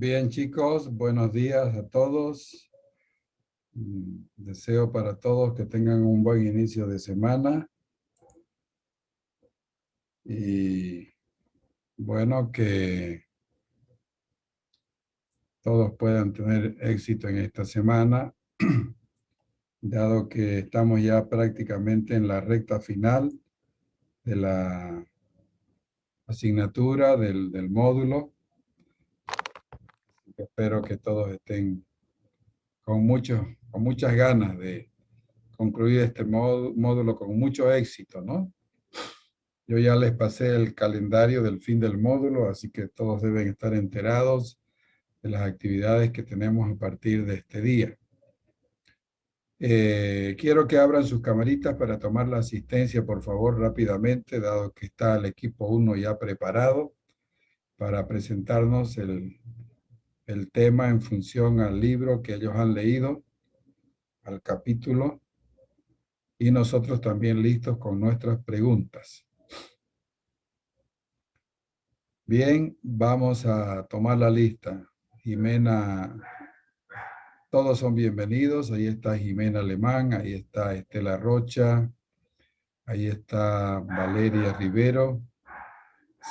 Bien, chicos, buenos días a todos. Deseo para todos que tengan un buen inicio de semana y bueno, que todos puedan tener éxito en esta semana, dado que estamos ya prácticamente en la recta final de la asignatura del módulo. Espero que todos estén con muchas ganas de concluir este módulo con mucho éxito, ¿no? Yo ya les pasé el calendario del fin del módulo, así que todos deben estar enterados de las actividades que tenemos a partir de este día. Quiero que abran sus camaritas para tomar la asistencia, por favor, rápidamente, dado que está el equipo 1 ya preparado para presentarnos el tema en función al libro que ellos han leído, al capítulo, y nosotros también listos con nuestras preguntas. Bien, vamos a tomar la lista. Jimena, todos son bienvenidos. Ahí está Jimena Alemán, ahí está Estela Rocha, ahí está Valeria Rivero,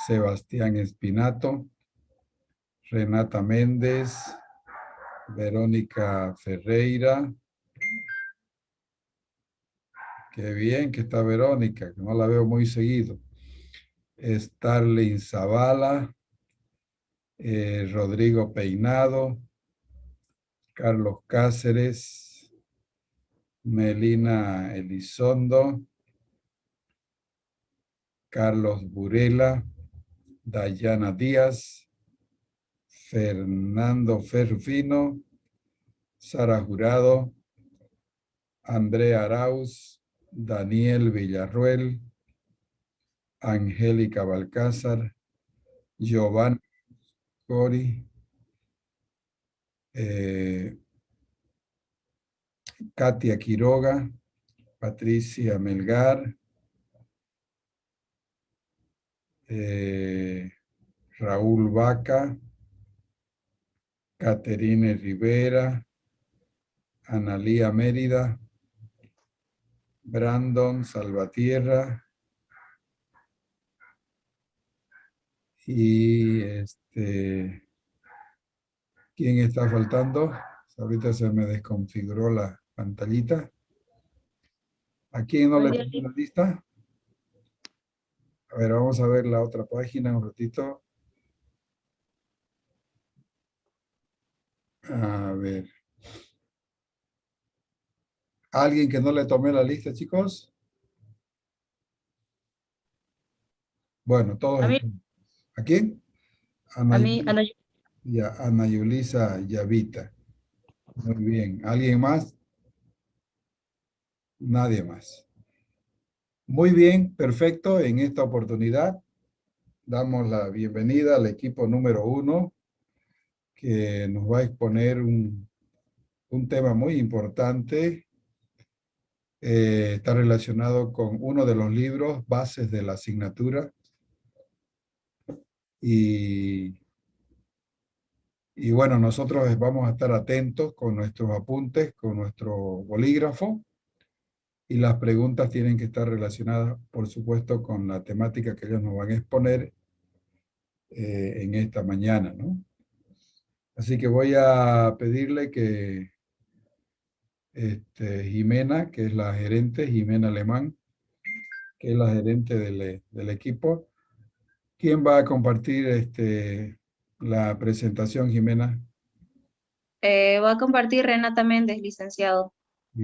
Sebastián Espinato, Renata Méndez, Verónica Ferreira. Qué bien que está Verónica, que no la veo muy seguido. Starlin Zavala, Rodrigo Peinado, Carlos Cáceres, Melina Elizondo, Carlos Burela, Dayana Díaz, Fernando Ferrufino, Sara Jurado, Andrea Arauz, Daniel Villarruel, Angélica Balcázar, Giovanni Cori, Katia Quiroga, Patricia Melgar, Raúl Vaca, Caterine Rivera, Analía Mérida, Brandon Salvatierra y ¿quién está faltando? Ahorita se me desconfiguró la pantallita. ¿A quién no le tengo la lista? A ver, vamos a ver la otra página un ratito. A ver. ¿Alguien que no le tomé la lista, chicos? Bueno, todos A mí, están. ¿A quién? a mí, Ana, Ana Yulisa Yavita. Muy bien. ¿Alguien más? Nadie más. Muy bien, perfecto. En esta oportunidad damos la bienvenida al equipo número 1 que nos va a exponer un tema muy importante. Está relacionado con uno de los libros bases de la asignatura y bueno, nosotros vamos a estar atentos con nuestros apuntes, con nuestro bolígrafo, y las preguntas tienen que estar relacionadas, por supuesto, con la temática que ellos nos van a exponer en esta mañana, ¿no? Así que voy a pedirle que Jimena, que es la gerente, Jimena Alemán, que es la gerente del equipo, ¿quién va a compartir la presentación, Jimena? va a compartir Renata Méndez, licenciado.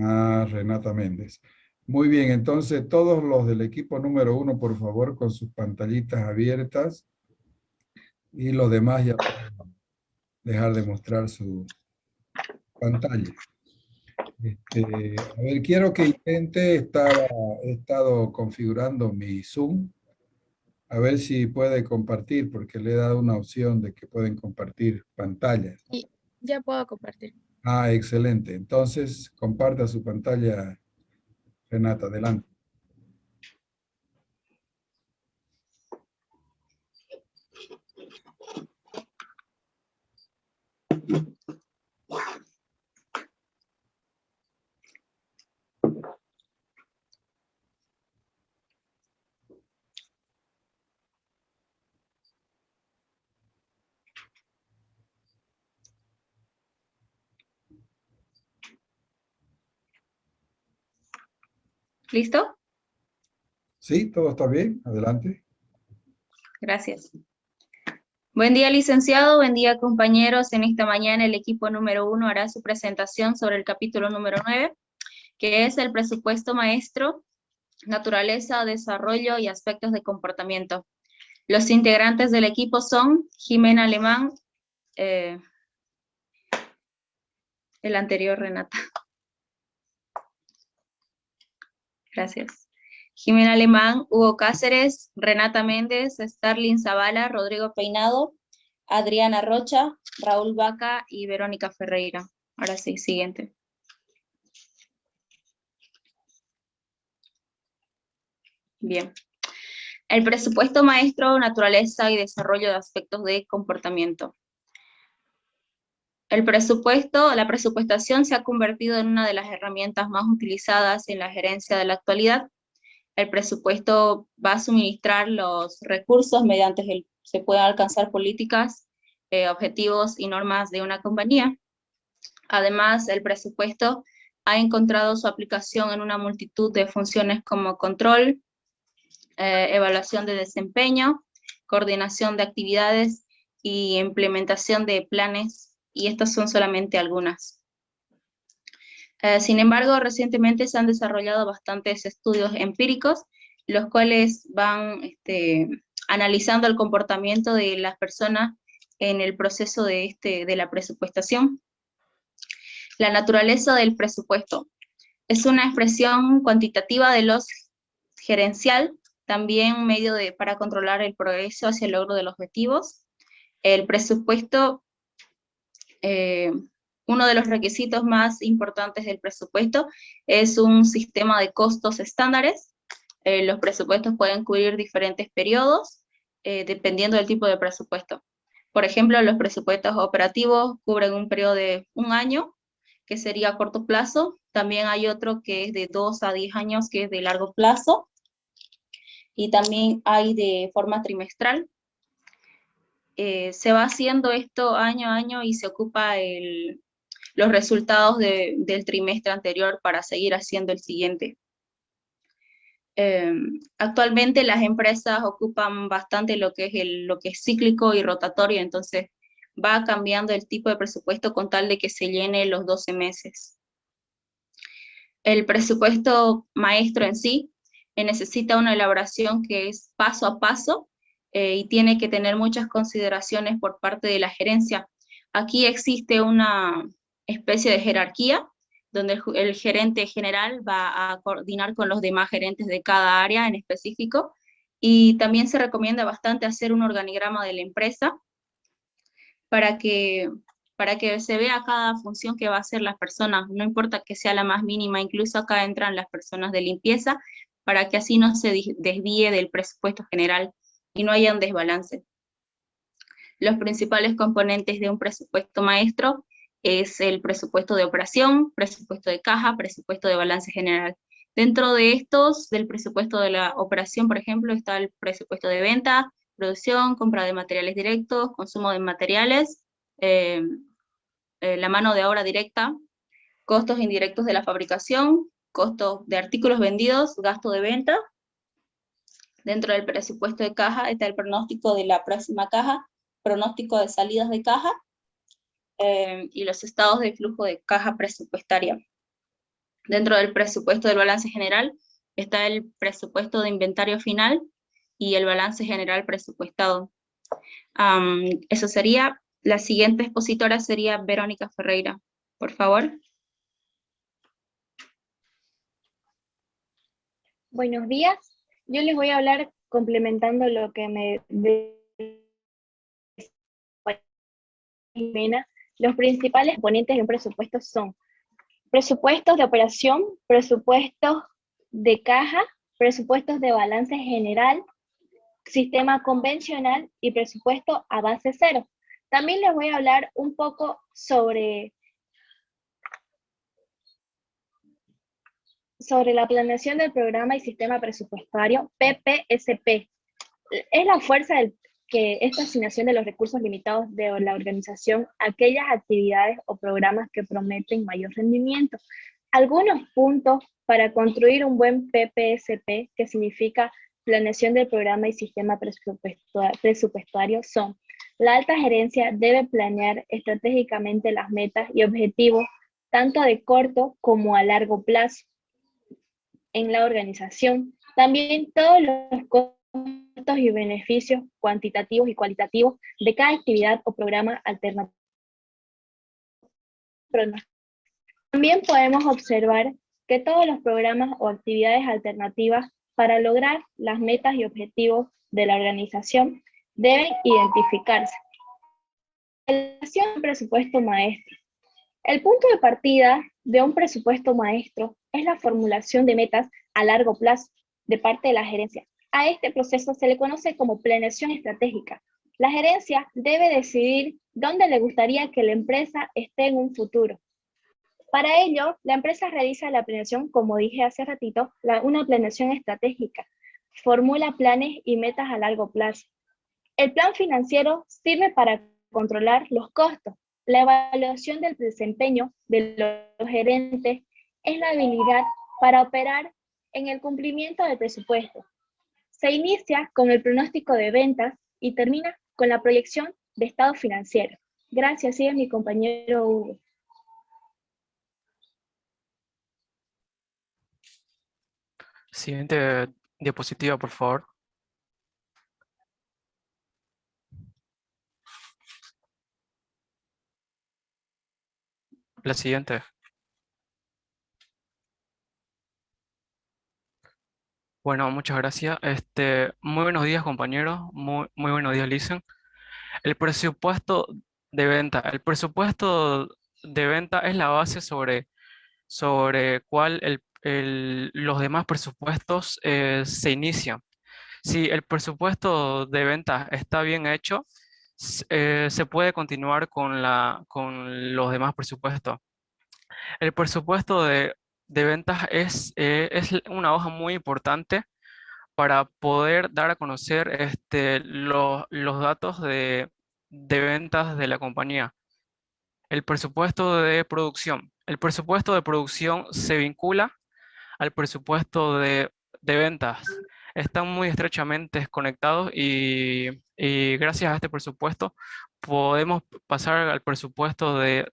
Ah, Renata Méndez. Muy bien, entonces todos los del equipo número 1, por favor, con sus pantallitas abiertas, y los demás ya pueden dejar de mostrar su pantalla. A ver, quiero que intente, he estado configurando mi Zoom, a ver si puede compartir, porque le he dado una opción de que pueden compartir pantallas. Y ya puedo compartir. Ah, excelente. Entonces, comparta su pantalla, Renata, adelante. ¿Listo? Sí, todo está bien. Adelante. Gracias. Buen día, licenciado. Buen día, compañeros. En esta mañana el equipo número 1 hará su presentación sobre el capítulo número 9, que es el presupuesto maestro, naturaleza, desarrollo y aspectos de comportamiento. Los integrantes del equipo son Jimena Alemán, el anterior Renata. Gracias. Jimena Alemán, Hugo Cáceres, Renata Méndez, Starlin Zavala, Rodrigo Peinado, Adriana Rocha, Raúl Vaca y Verónica Ferreira. Ahora sí, siguiente. Bien. El presupuesto maestro, naturaleza y desarrollo de aspectos de comportamiento. El presupuesto, la presupuestación se ha convertido en una de las herramientas más utilizadas en la gerencia de la actualidad. El presupuesto va a suministrar los recursos mediante el se pueden alcanzar políticas, objetivos y normas de una compañía. Además, el presupuesto ha encontrado su aplicación en una multitud de funciones como control, evaluación de desempeño, coordinación de actividades y implementación de planes, y estas son solamente algunas. Sin embargo, recientemente se han desarrollado bastantes estudios empíricos, los cuales van analizando el comportamiento de las personas en el proceso de la presupuestación. La naturaleza del presupuesto es una expresión cuantitativa de los gerencial, también un medio para controlar el progreso hacia el logro de los objetivos. El presupuesto, uno de los requisitos más importantes del presupuesto es un sistema de costos estándares. Los presupuestos pueden cubrir diferentes periodos, dependiendo del tipo de presupuesto. Por ejemplo, los presupuestos operativos cubren un periodo de 1 año, que sería a corto plazo. También hay otro que es de 2 a 10 años, que es de largo plazo. Y también hay de forma trimestral. Se va haciendo esto año a año y se ocupa los resultados del trimestre anterior para seguir haciendo el siguiente. Actualmente las empresas ocupan bastante lo que es cíclico y rotatorio, entonces va cambiando el tipo de presupuesto con tal de que se llene los 12 meses. El presupuesto maestro en sí necesita una elaboración que es paso a paso y tiene que tener muchas consideraciones por parte de la gerencia. Aquí existe una especie de jerarquía donde el gerente general va a coordinar con los demás gerentes de cada área en específico, y también se recomienda bastante hacer un organigrama de la empresa para que se vea cada función que va a hacer las personas, no importa que sea la más mínima, incluso acá entran las personas de limpieza, para que así no se desvíe del presupuesto general y no haya un desbalance. Los principales componentes de un presupuesto maestro es el presupuesto de operación, presupuesto de caja, presupuesto de balance general. Dentro de estos, del presupuesto de la operación, por ejemplo, está el presupuesto de venta, producción, compra de materiales directos, consumo de materiales, la mano de obra directa, costos indirectos de la fabricación, costos de artículos vendidos, gasto de venta. Dentro del presupuesto de caja está el pronóstico de la próxima caja, pronóstico de salidas de caja y los estados de flujo de caja presupuestaria. Dentro del presupuesto del balance general está el presupuesto de inventario final y el balance general presupuestado. Eso sería. La siguiente expositora sería Verónica Ferreira, por favor. Buenos días. Yo les voy a hablar complementando lo que me Jimena. Los principales componentes de un presupuesto son presupuestos de operación, presupuestos de caja, presupuestos de balance general, sistema convencional y presupuesto a base cero. También les voy a hablar un poco sobre la planeación del programa y sistema presupuestario PPSP. Es la fuerza que esta asignación de los recursos limitados de la organización, aquellas actividades o programas que prometen mayor rendimiento. Algunos puntos para construir un buen PPSP, que significa Planeación del Programa y Sistema Presupuestario, son: la alta gerencia debe planear estratégicamente las metas y objetivos tanto de corto como a largo plazo en la organización. También todos los costos y beneficios cuantitativos y cualitativos de cada actividad o programa alternativo. También podemos observar que todos los programas o actividades alternativas para lograr las metas y objetivos de la organización deben identificarse. Relación al presupuesto maestro. El punto de partida de un presupuesto maestro es la formulación de metas a largo plazo de parte de la gerencia. A este proceso se le conoce como planeación estratégica. La gerencia debe decidir dónde le gustaría que la empresa esté en un futuro. Para ello, la empresa realiza la planeación, como dije hace ratito, una planeación estratégica. Formula planes y metas a largo plazo. El plan financiero sirve para controlar los costos. La evaluación del desempeño de los gerentes es la habilidad para operar en el cumplimiento del presupuesto. Se inicia con el pronóstico de ventas y termina con la proyección de estado financiero. Gracias, sigue mi compañero Hugo. Siguiente diapositiva, por favor. La siguiente. Bueno, muchas gracias. Muy buenos días, compañeros. Muy buenos días, Lisen. El presupuesto de venta. El presupuesto de venta es la base sobre cuál los demás presupuestos se inician. Si el presupuesto de venta está bien hecho, se puede continuar con los demás presupuestos. El presupuesto de ventas es una hoja muy importante para poder dar a conocer los datos de ventas de la compañía. El presupuesto de producción. El presupuesto de producción se vincula al presupuesto de ventas. Están muy estrechamente conectados y gracias a este presupuesto podemos pasar al presupuesto de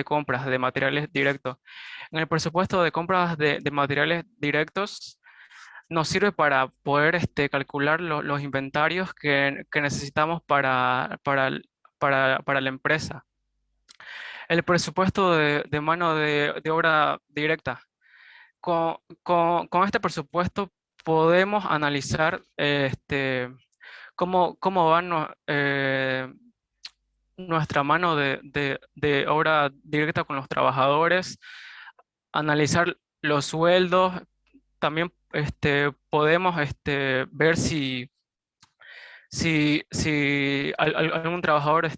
compras de materiales directos. En el presupuesto de compras de materiales directos nos sirve para poder calcular los inventarios que necesitamos para la empresa. El presupuesto de mano de obra directa. Con este presupuesto podemos analizar cómo va nuestra mano de obra directa con los trabajadores, analizar los sueldos. También podemos ver si algún trabajador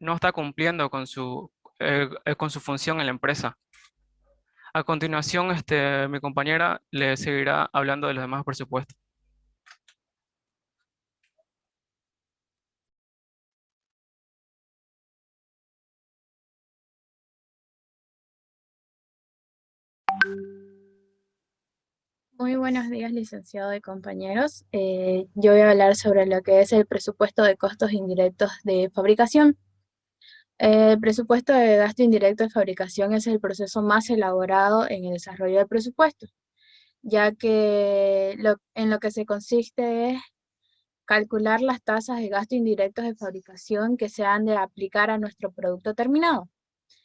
no está cumpliendo con su función en la empresa. A continuación, mi compañera le seguirá hablando de los demás presupuestos. Muy buenos días, licenciado y compañeros. Yo voy a hablar sobre lo que es el presupuesto de costos indirectos de fabricación. El presupuesto de gasto indirecto de fabricación es el proceso más elaborado en el desarrollo del presupuesto, ya que en lo que se consiste es calcular las tasas de gasto indirectos de fabricación que se han de aplicar a nuestro producto terminado.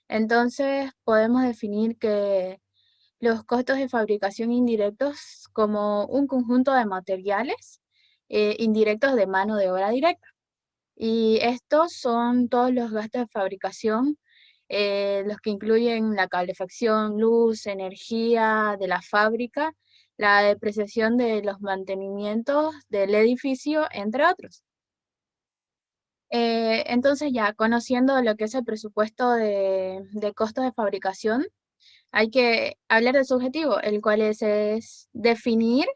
Entonces, podemos definir que los costos de fabricación indirectos como un conjunto de materiales indirectos de mano de obra directa. Y estos son todos los gastos de fabricación, los que incluyen la calefacción, luz, energía de la fábrica, la depreciación de los mantenimientos del edificio, entre otros. Entonces ya conociendo lo que es el presupuesto de costos de fabricación, hay que hablar de su objetivo, el cual es definir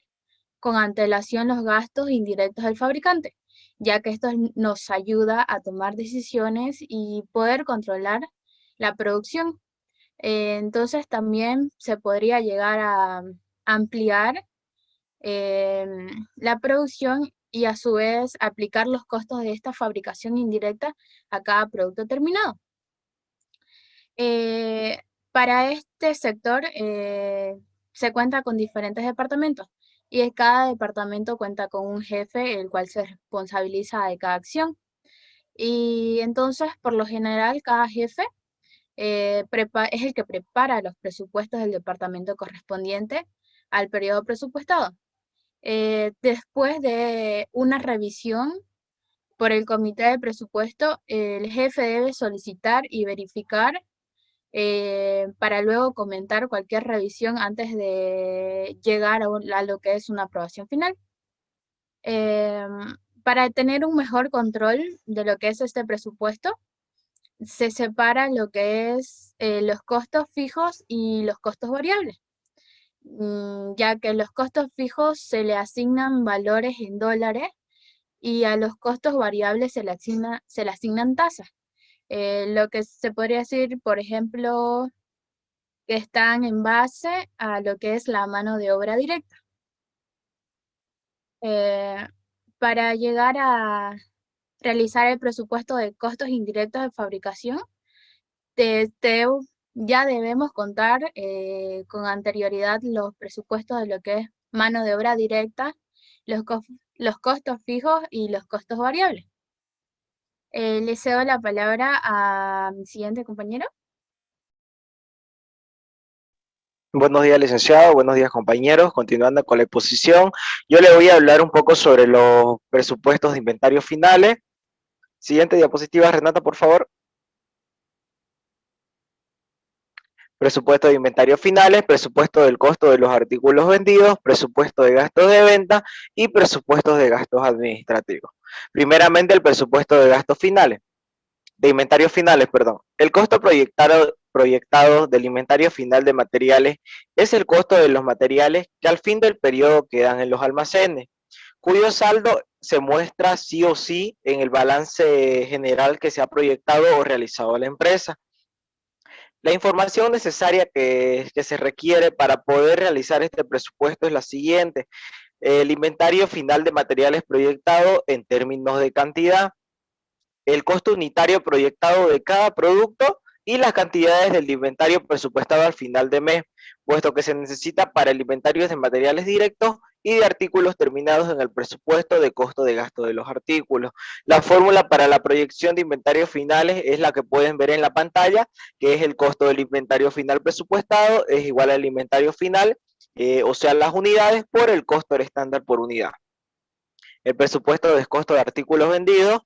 con antelación los gastos indirectos del fabricante, ya que esto nos ayuda a tomar decisiones y poder controlar la producción. Entonces también se podría llegar a ampliar la producción y a su vez aplicar los costos de esta fabricación indirecta a cada producto terminado. Para este sector se cuenta con diferentes departamentos y cada departamento cuenta con un jefe, el cual se responsabiliza de cada acción. Y entonces, por lo general, cada jefe es el que prepara los presupuestos del departamento correspondiente al periodo presupuestado. Después de una revisión por el comité de presupuesto, el jefe debe solicitar y verificar para luego comentar cualquier revisión antes de llegar a lo que es una aprobación final. Para tener un mejor control de lo que es este presupuesto, se separa lo que es los costos fijos y los costos variables, ya que los costos fijos se le asignan valores en dólares y a los costos variables se le asignan tasas. Lo que se podría decir, por ejemplo, que están en base a lo que es la mano de obra directa. Para llegar a realizar el presupuesto de costos indirectos de fabricación, ya debemos contar con anterioridad los presupuestos de lo que es mano de obra directa, los costos fijos y los costos variables. Le cedo la palabra a mi siguiente compañero. Buenos días, licenciado. Buenos días, compañeros. Continuando con la exposición, yo le voy a hablar un poco sobre los presupuestos de inventario finales. Siguiente diapositiva, Renata, por favor. Presupuesto de inventario finales, presupuesto del costo de los artículos vendidos, presupuesto de gastos de venta y presupuestos de gastos administrativos. Primeramente, el presupuesto de gastos finales. De inventarios finales, perdón. El costo proyectado del inventario final de materiales es el costo de los materiales que al fin del periodo quedan en los almacenes, cuyo saldo se muestra sí o sí en el balance general que se ha proyectado o realizado a la empresa. La información necesaria que se requiere para poder realizar este presupuesto es la siguiente. El inventario final de materiales proyectado en términos de cantidad, el costo unitario proyectado de cada producto y las cantidades del inventario presupuestado al final de mes, puesto que se necesita para el inventario de materiales directos y de artículos terminados en el presupuesto de costo de gasto de los artículos. La fórmula para la proyección de inventarios finales es la que pueden ver en la pantalla, que es el costo del inventario final presupuestado es igual al inventario final, o sea, las unidades por el costo estándar por unidad. El presupuesto de costo de artículos vendidos.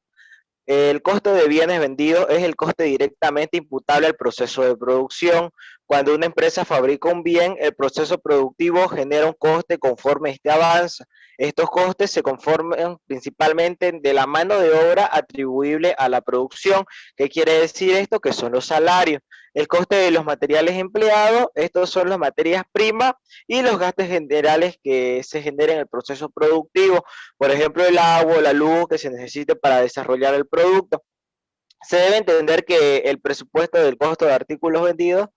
El costo de bienes vendidos es el coste directamente imputable al proceso de producción. Cuando una empresa fabrica un bien, el proceso productivo genera un coste conforme este avanza. Estos costes se conforman principalmente de la mano de obra atribuible a la producción. ¿Qué quiere decir esto? Que son los salarios. El coste de los materiales empleados, estos son las materias primas y los gastos generales que se generan en el proceso productivo. Por ejemplo, el agua, la luz que se necesite para desarrollar el producto. Se debe entender que el presupuesto del costo de artículos vendidos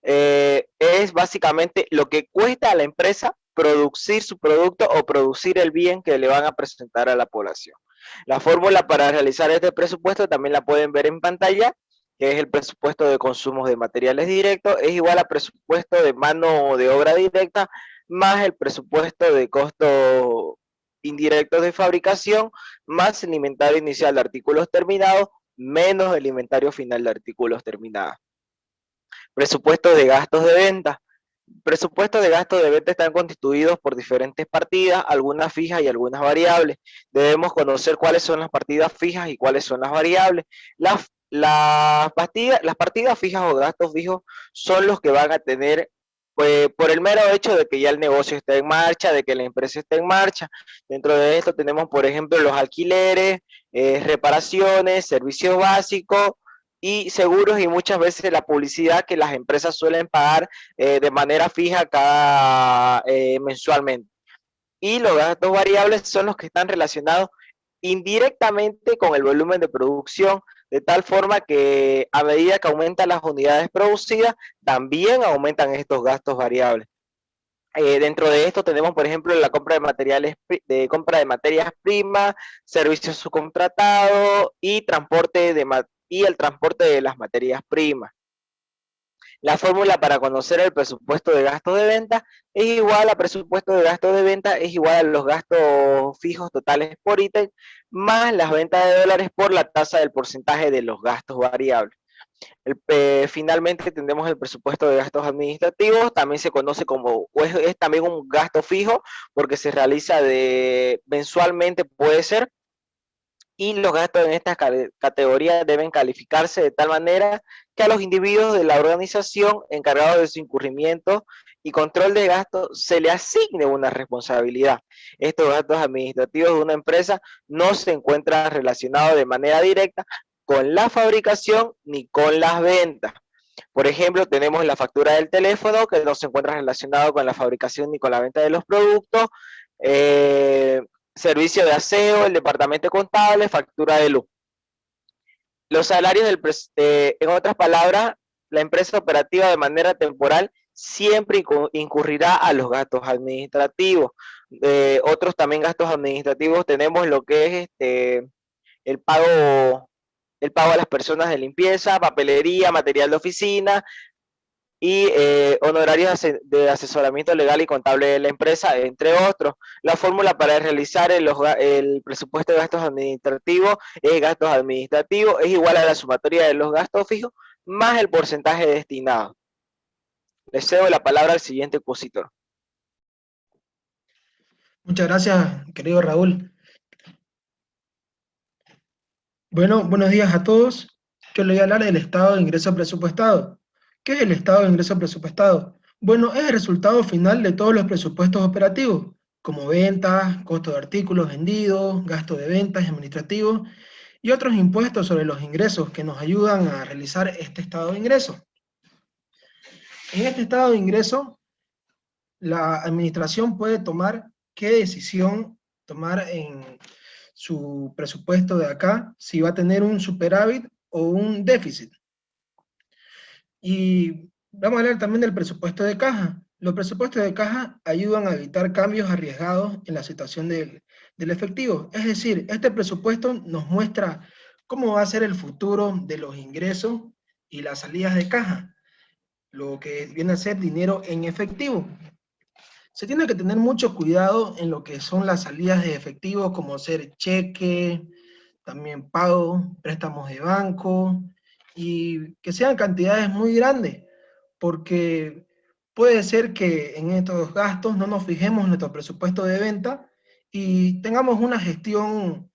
es básicamente lo que cuesta a la empresa producir su producto o producir el bien que le van a presentar a la población. La fórmula para realizar este presupuesto también la pueden ver en pantalla, que es el presupuesto de consumos de materiales directos, es igual a presupuesto de mano de obra directa más el presupuesto de costo indirectos de fabricación, más el inventario inicial de artículos terminados, menos el inventario final de artículos terminados. Presupuestos de gastos de venta. Presupuestos de gastos de venta están constituidos por diferentes partidas, algunas fijas y algunas variables. Debemos conocer cuáles son las partidas fijas y cuáles son las variables. Las partidas fijas o gastos fijos son los que van a tener pues, por el mero hecho de que ya el negocio está en marcha, de que la empresa está en marcha. Dentro de esto tenemos, por ejemplo, los alquileres, reparaciones, servicios básicos y seguros y muchas veces la publicidad que las empresas suelen pagar de manera fija mensualmente. Y los gastos variables son los que están relacionados indirectamente con el volumen de producción, de tal forma que a medida que aumentan las unidades producidas, también aumentan estos gastos variables. Dentro de esto tenemos, por ejemplo, la compra de compra de materias primas, servicios subcontratados y y el transporte de las materias primas. La fórmula para conocer el presupuesto de gastos de venta es igual a presupuesto de gastos de venta es igual a los gastos fijos totales por ítem más las ventas de dólares por la tasa del porcentaje de los gastos variables. Finalmente tenemos el presupuesto de gastos administrativos, también se conoce como, es también un gasto fijo porque se realiza mensualmente, puede ser, y los gastos en estas categorías deben calificarse de tal manera que a los individuos de la organización encargados de su incurrimiento y control de gastos se le asigne una responsabilidad. Estos gastos administrativos de una empresa no se encuentran relacionados de manera directa con la fabricación ni con las ventas. Por ejemplo, tenemos la factura del teléfono que no se encuentra relacionado con la fabricación ni con la venta de los productos, servicio de aseo, el departamento contable, factura de luz. Los salarios en otras palabras, la empresa operativa de manera temporal siempre incurrirá a los gastos administrativos. Otros también gastos administrativos tenemos lo que es el pago a las personas de limpieza, papelería, material de oficina y honorarios de asesoramiento legal y contable de la empresa, entre otros. La fórmula para realizar el presupuesto de gastos administrativos es igual a la sumatoria de los gastos fijos más el porcentaje destinado. Le cedo la palabra al siguiente expositor. Muchas gracias, querido Raúl. Bueno, buenos días a todos. Yo le voy a hablar del estado de ingreso presupuestado. ¿Qué es el estado de ingreso presupuestado? Bueno, es el resultado final de todos los presupuestos operativos, como ventas, costo de artículos vendidos, gasto de ventas y administrativos, y otros impuestos sobre los ingresos que nos ayudan a realizar este estado de ingreso. En este estado de ingreso, la administración puede tomar qué decisión tomar en su presupuesto de acá, si va a tener un superávit o un déficit. Y vamos a hablar también del presupuesto de caja. Los presupuestos de caja ayudan a evitar cambios arriesgados en la situación del efectivo. Es decir, este presupuesto nos muestra cómo va a ser el futuro de los ingresos y las salidas de caja, lo que viene a ser dinero en efectivo. Se tiene que tener mucho cuidado en lo que son las salidas de efectivo, como ser cheque, también pago, préstamos de banco, y que sean cantidades muy grandes, porque puede ser que en estos gastos no nos fijemos en nuestro presupuesto de venta y tengamos una gestión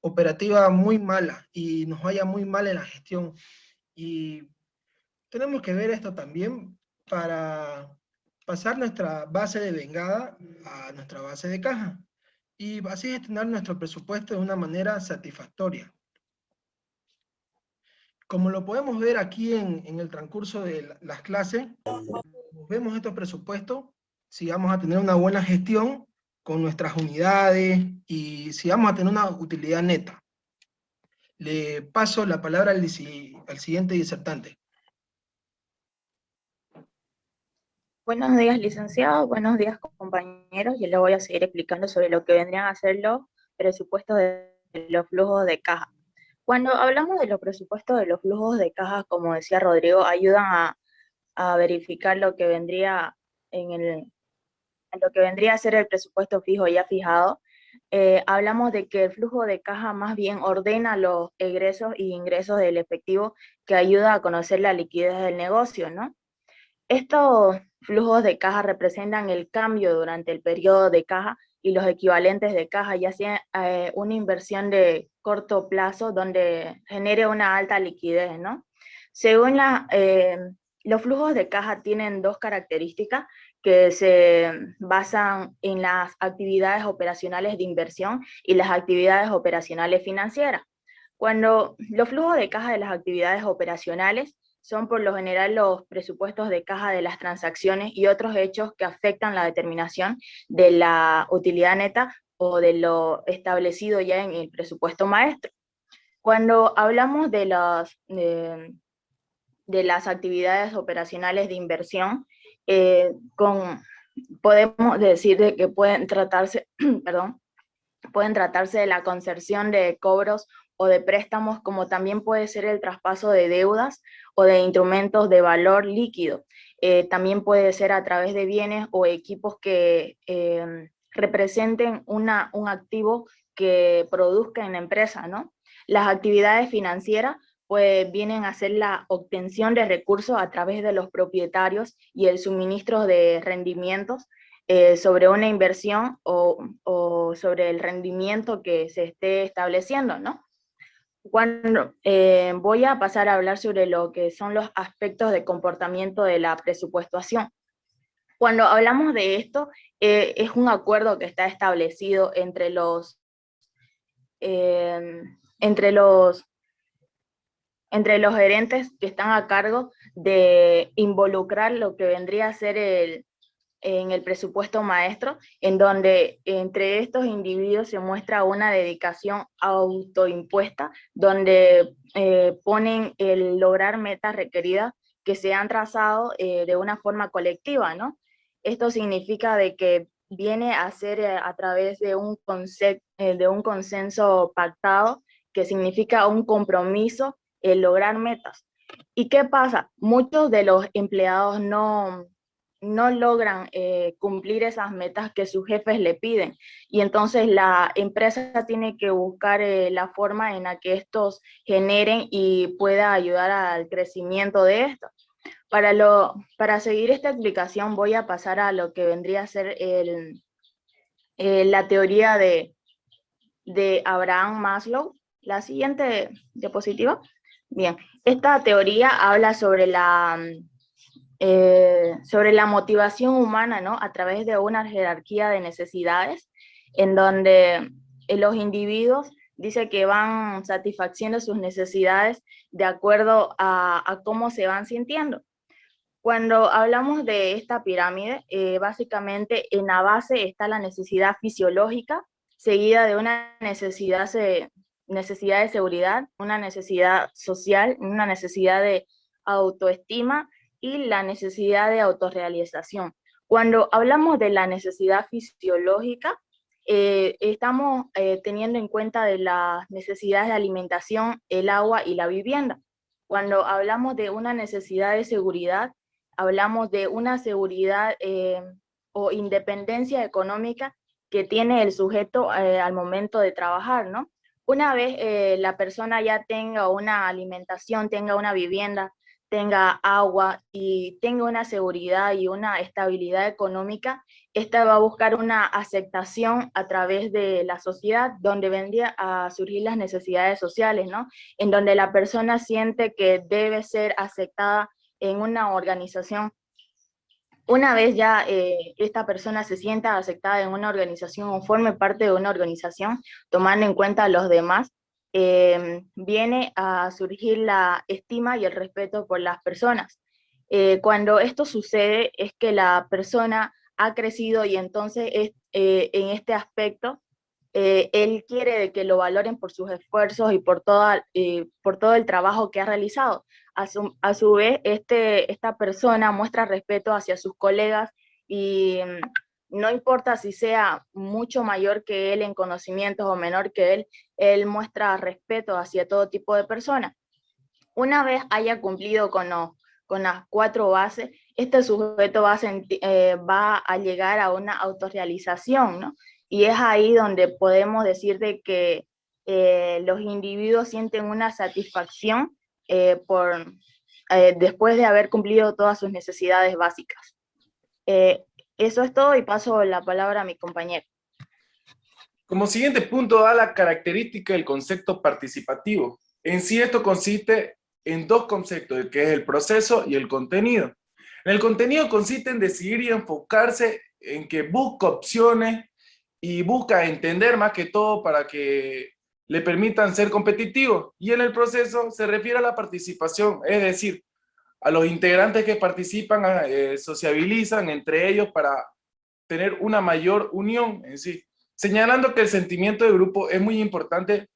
operativa muy mala y nos vaya muy mal en la gestión. Y tenemos que ver esto también para pasar nuestra base de vengada a nuestra base de caja y así gestionar nuestro presupuesto de una manera satisfactoria. Como lo podemos ver aquí en el transcurso de las clases, vemos estos presupuestos, si vamos a tener una buena gestión con nuestras unidades y si vamos a tener una utilidad neta. Le paso la palabra al siguiente disertante. Buenos días, licenciado. Buenos días, compañeros. Yo les voy a seguir explicando sobre lo que vendrían a ser los presupuestos de los flujos de caja. Cuando hablamos de los presupuestos de los flujos de caja, como decía Rodrigo, ayudan a verificar lo que vendría en lo que vendría a ser el presupuesto fijo ya fijado. Hablamos de que el flujo de caja más bien ordena los egresos y ingresos del efectivo, que ayuda a conocer la liquidez del negocio, ¿no? Estos flujos de caja representan el cambio durante el periodo de caja y los equivalentes de caja, ya sea una inversión de corto plazo donde genere una alta liquidez, ¿no? Según los flujos de caja tienen dos características que se basan en las actividades operacionales de inversión y las actividades operacionales financieras. Cuando los flujos de caja de las actividades operacionales son por lo general los presupuestos de caja de las transacciones y otros hechos que afectan la determinación de la utilidad neta o de lo establecido ya en el presupuesto maestro. Cuando hablamos de las actividades operacionales de inversión, podemos decir de que pueden tratarse, perdón, pueden tratarse de la concertación de cobros o de préstamos, como también puede ser el traspaso de deudas o de instrumentos de valor líquido. También puede ser a través de bienes o equipos que representen un activo que produzca en la empresa, ¿no? Las actividades financieras pues vienen a ser la obtención de recursos a través de los propietarios y el suministro de rendimientos sobre una inversión o sobre el rendimiento que se esté estableciendo, ¿no? Cuando voy a pasar a hablar sobre lo que son los aspectos de comportamiento de la presupuestación. Cuando hablamos de esto, es un acuerdo que está establecido entre los gerentes que están a cargo de involucrar lo que vendría a ser en el presupuesto maestro, en donde entre estos individuos se muestra una dedicación autoimpuesta, donde ponen el lograr metas requeridas que se han trazado de una forma colectiva, ¿no? Esto significa de que viene a ser a través de un consenso pactado, que significa un compromiso, el lograr metas. ¿Y qué pasa? Muchos de los empleados no logran cumplir esas metas que sus jefes le piden, y entonces la empresa tiene que buscar la forma en la que estos generen y pueda ayudar al crecimiento de esto. Para seguir esta explicación voy a pasar a lo que vendría a ser la teoría de Abraham Maslow. La siguiente diapositiva. Bien, esta teoría habla sobre la motivación humana, ¿no? A través de una jerarquía de necesidades, en donde los individuos dice que van satisfaciendo sus necesidades de acuerdo a cómo se van sintiendo. Cuando hablamos de esta pirámide, básicamente en la base está la necesidad fisiológica, seguida de una necesidad de seguridad, una necesidad social, una necesidad de autoestima y la necesidad de autorrealización. Cuando hablamos de la necesidad fisiológica, estamos teniendo en cuenta de las necesidades de alimentación, el agua y la vivienda. Cuando hablamos de una necesidad de seguridad, hablamos de una seguridad o independencia económica que tiene el sujeto al momento de trabajar, ¿no? Una vez la persona ya tenga una alimentación, tenga una vivienda, tenga agua y tenga una seguridad y una estabilidad económica, esta va a buscar una aceptación a través de la sociedad, donde vendría a surgir las necesidades sociales, ¿no? En donde la persona siente que debe ser aceptada en una organización. Una vez ya esta persona se sienta aceptada en una organización o forme parte de una organización, tomando en cuenta a los demás, viene a surgir la estima y el respeto por las personas. Cuando esto sucede es que la persona ha crecido y entonces en este aspecto él quiere de que lo valoren por sus esfuerzos y por todo el trabajo que ha realizado. A su vez, esta persona muestra respeto hacia sus colegas y no importa si sea mucho mayor que él en conocimientos o menor que él muestra respeto hacia todo tipo de personas. Una vez haya cumplido con las 4 bases, este sujeto va a llegar a una autorrealización, ¿no? Y es ahí donde podemos decir de que los individuos sienten una satisfacción después de haber cumplido todas sus necesidades básicas. Eso es todo y paso la palabra a mi compañero. Como siguiente punto da la característica del concepto participativo. En sí esto consiste en 2 conceptos, el que es el proceso y el contenido. El contenido consiste en decidir y enfocarse en que busca opciones y busca entender más que todo para que le permitan ser competitivos. Y en el proceso se refiere a la participación, es decir, a los integrantes que participan, sociabilizan entre ellos para tener una mayor unión en sí. Señalando que el sentimiento de grupo es muy importante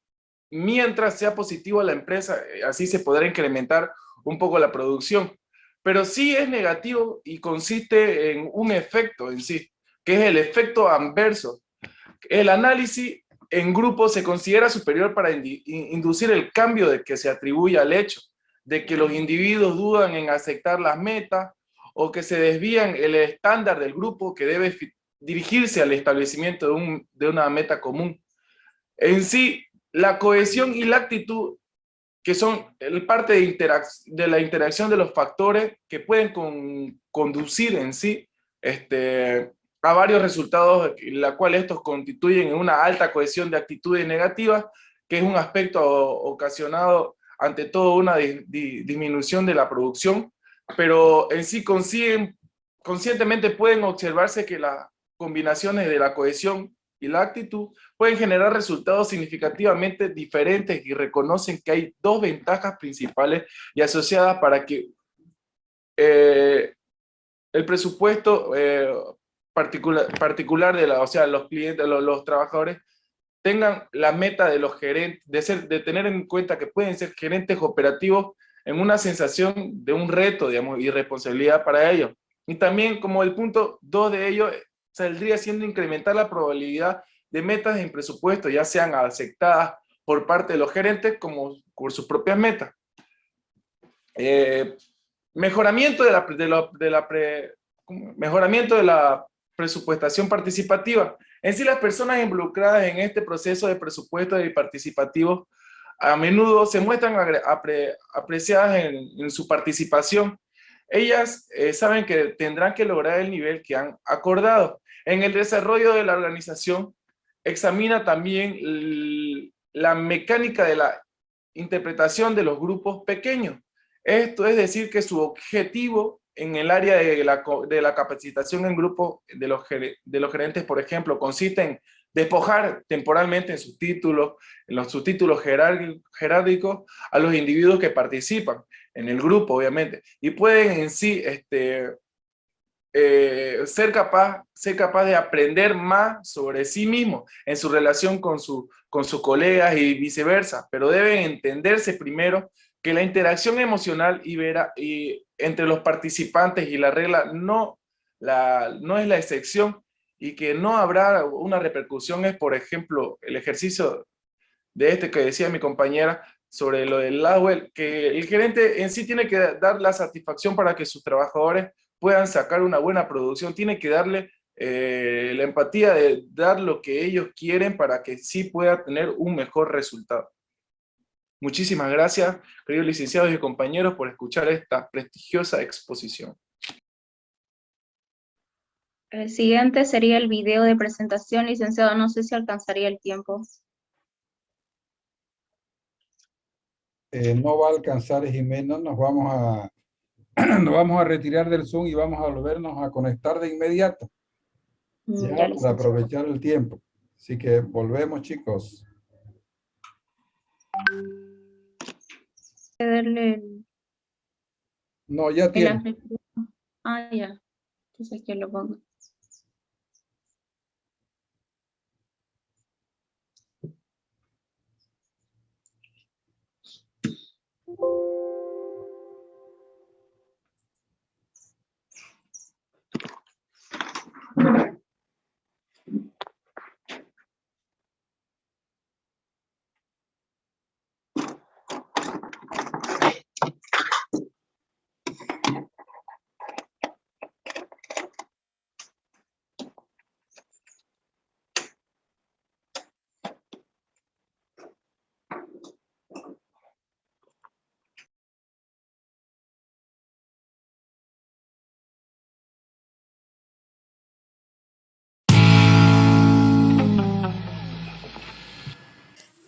mientras sea positivo a la empresa, así se podrá incrementar un poco la producción. Pero sí es negativo y consiste en un efecto en sí, que es el efecto anverso. El análisis en grupo se considera superior para inducir el cambio de que se atribuye al hecho de que los individuos dudan en aceptar las metas o que se desvían el estándar del grupo que debe dirigirse al establecimiento de una meta común. En sí, la cohesión y la actitud, que son parte de la interacción de los factores que pueden conducir en sí a varios resultados, la cual estos constituyen una alta cohesión de actitudes negativas, que es un aspecto ocasionado ante todo una disminución de la producción, pero en sí conscientemente pueden observarse que las combinaciones de la cohesión y la actitud pueden generar resultados significativamente diferentes y reconocen que hay dos ventajas principales y asociadas para que el presupuesto particular de o sea, los clientes, los trabajadores, tengan la meta de los gerentes, de tener en cuenta que pueden ser gerentes operativos en una sensación de un reto, digamos, y responsabilidad para ellos. Y también como el punto 2 de ello saldría siendo incrementar la probabilidad de metas en presupuesto, ya sean aceptadas por parte de los gerentes como por sus propias metas. Mejoramiento mejoramiento de la presupuestación participativa. En sí, las personas involucradas en este proceso de presupuesto y participativo a menudo se muestran apreciadas en su participación. Ellas saben que tendrán que lograr el nivel que han acordado. En el desarrollo de la organización, examina también la mecánica de la interpretación de los grupos pequeños. Esto es decir, que su objetivo en el área de la capacitación en grupo de los gerentes, por ejemplo, consiste en despojar temporalmente en sus títulos, en los subtítulos jerárquicos a los individuos que participan en el grupo, obviamente, y pueden en sí ser capaz de aprender más sobre sí mismo en su relación con sus colegas y viceversa, pero deben entenderse primero que la interacción emocional y entre los participantes y la regla no es la excepción, y que no habrá una repercusión es, por ejemplo, el ejercicio de que decía mi compañera sobre lo del Laswell, que el gerente en sí tiene que dar la satisfacción para que sus trabajadores puedan sacar una buena producción, tiene que darle la empatía de dar lo que ellos quieren para que sí pueda tener un mejor resultado. Muchísimas gracias, queridos licenciados y compañeros, por escuchar esta prestigiosa exposición. El siguiente sería el video de presentación, licenciado. No sé si alcanzaría el tiempo. No va a alcanzar, Jimena. Nos vamos a retirar del Zoom y vamos a volvernos a conectar de inmediato. Ya, para licenciado. aprovechar el tiempo. Así que volvemos, chicos. No, ya tiene. Ya. Entonces que lo pongo.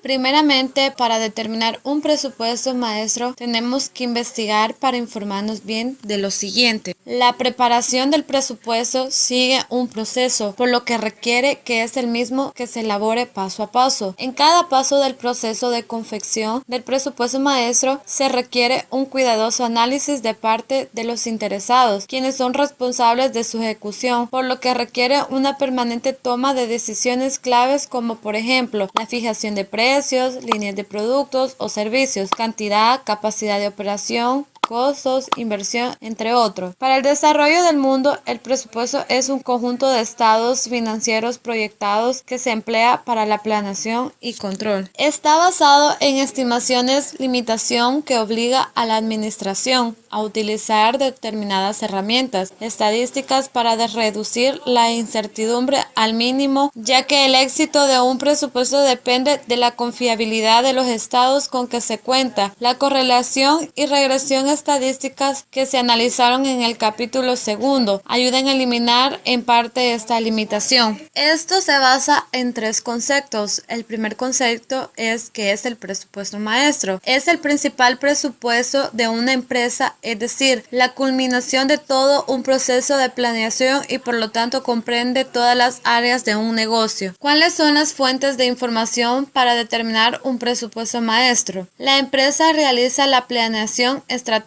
Primeramente, para determinar un presupuesto, maestro, tenemos que investigar para informarnos bien de lo siguiente. La preparación del presupuesto sigue un proceso, por lo que requiere que es el mismo que se elabore paso a paso. En cada paso del proceso de confección del presupuesto maestro se requiere un cuidadoso análisis de parte de los interesados, quienes son responsables de su ejecución, por lo que requiere una permanente toma de decisiones claves como por ejemplo la fijación de precios, líneas de productos o servicios, cantidad, capacidad de operación, costos, inversión, entre otros. Para el desarrollo del mundo, el presupuesto es un conjunto de estados financieros proyectados que se emplea para la planeación y control. Está basado en estimaciones, limitación que obliga a la administración a utilizar determinadas herramientas estadísticas para reducir la incertidumbre al mínimo, ya que el éxito de un presupuesto depende de la confiabilidad de los estados con que se cuenta, la correlación y regresión estadísticas que se analizaron en el capítulo segundo ayudan a eliminar en parte esta limitación. Esto se basa en tres conceptos. El primer concepto es que es el presupuesto maestro. Es el principal presupuesto de una empresa, es decir, la culminación de todo un proceso de planeación y por lo tanto comprende todas las áreas de un negocio. ¿Cuáles son las fuentes de información para determinar un presupuesto maestro? La empresa realiza la planeación estratégica,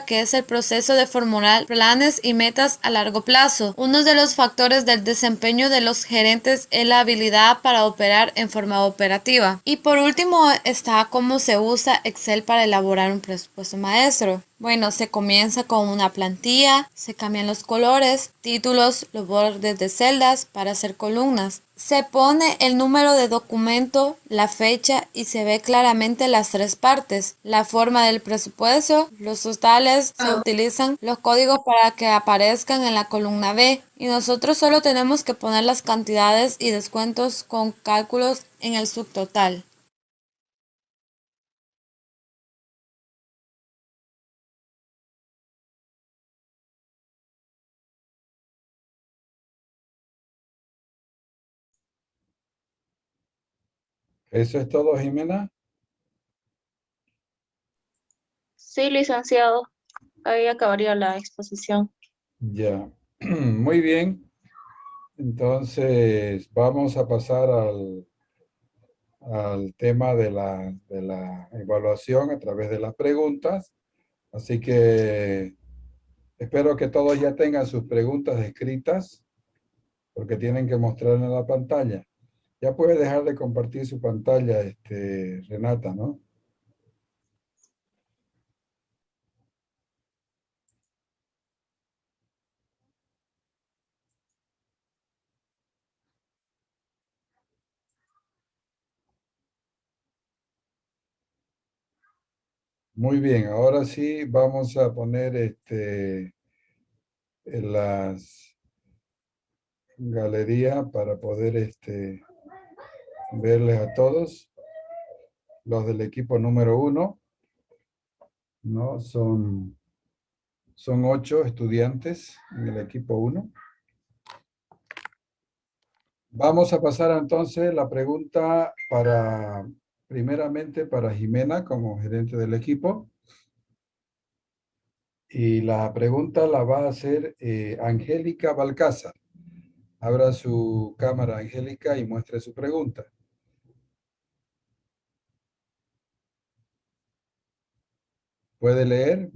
que es el proceso de formular planes y metas a largo plazo. Uno de los factores del desempeño de los gerentes es la habilidad para operar en forma operativa. Y por último está cómo se usa Excel para elaborar un presupuesto maestro. Bueno, se comienza con una plantilla, se cambian los colores, títulos, los bordes de celdas para hacer columnas. Se pone el número de documento, la fecha y se ve claramente las tres partes. La forma del presupuesto, los totales, se utilizan los códigos para que aparezcan en la columna B y nosotros solo tenemos que poner las cantidades y descuentos con cálculos en el subtotal. ¿Eso es todo, Jimena? Sí, licenciado. Ahí acabaría la exposición. Ya, muy bien. Entonces, vamos a pasar al tema de la evaluación a través de las preguntas. Así que espero que todos ya tengan sus preguntas escritas, porque tienen que mostrar en la pantalla. Ya puede dejar de compartir su pantalla, Renata, ¿no? Muy bien, ahora sí vamos a poner en las galerías para poder verles a todos. Los del equipo número 1, ¿no? Son 8 estudiantes en el equipo 1. Vamos a pasar entonces la pregunta primeramente para Jimena como gerente del equipo. Y la pregunta la va a hacer Angélica Balcázar. Abra su cámara, Angélica, y muestre su pregunta. ¿Puede leer?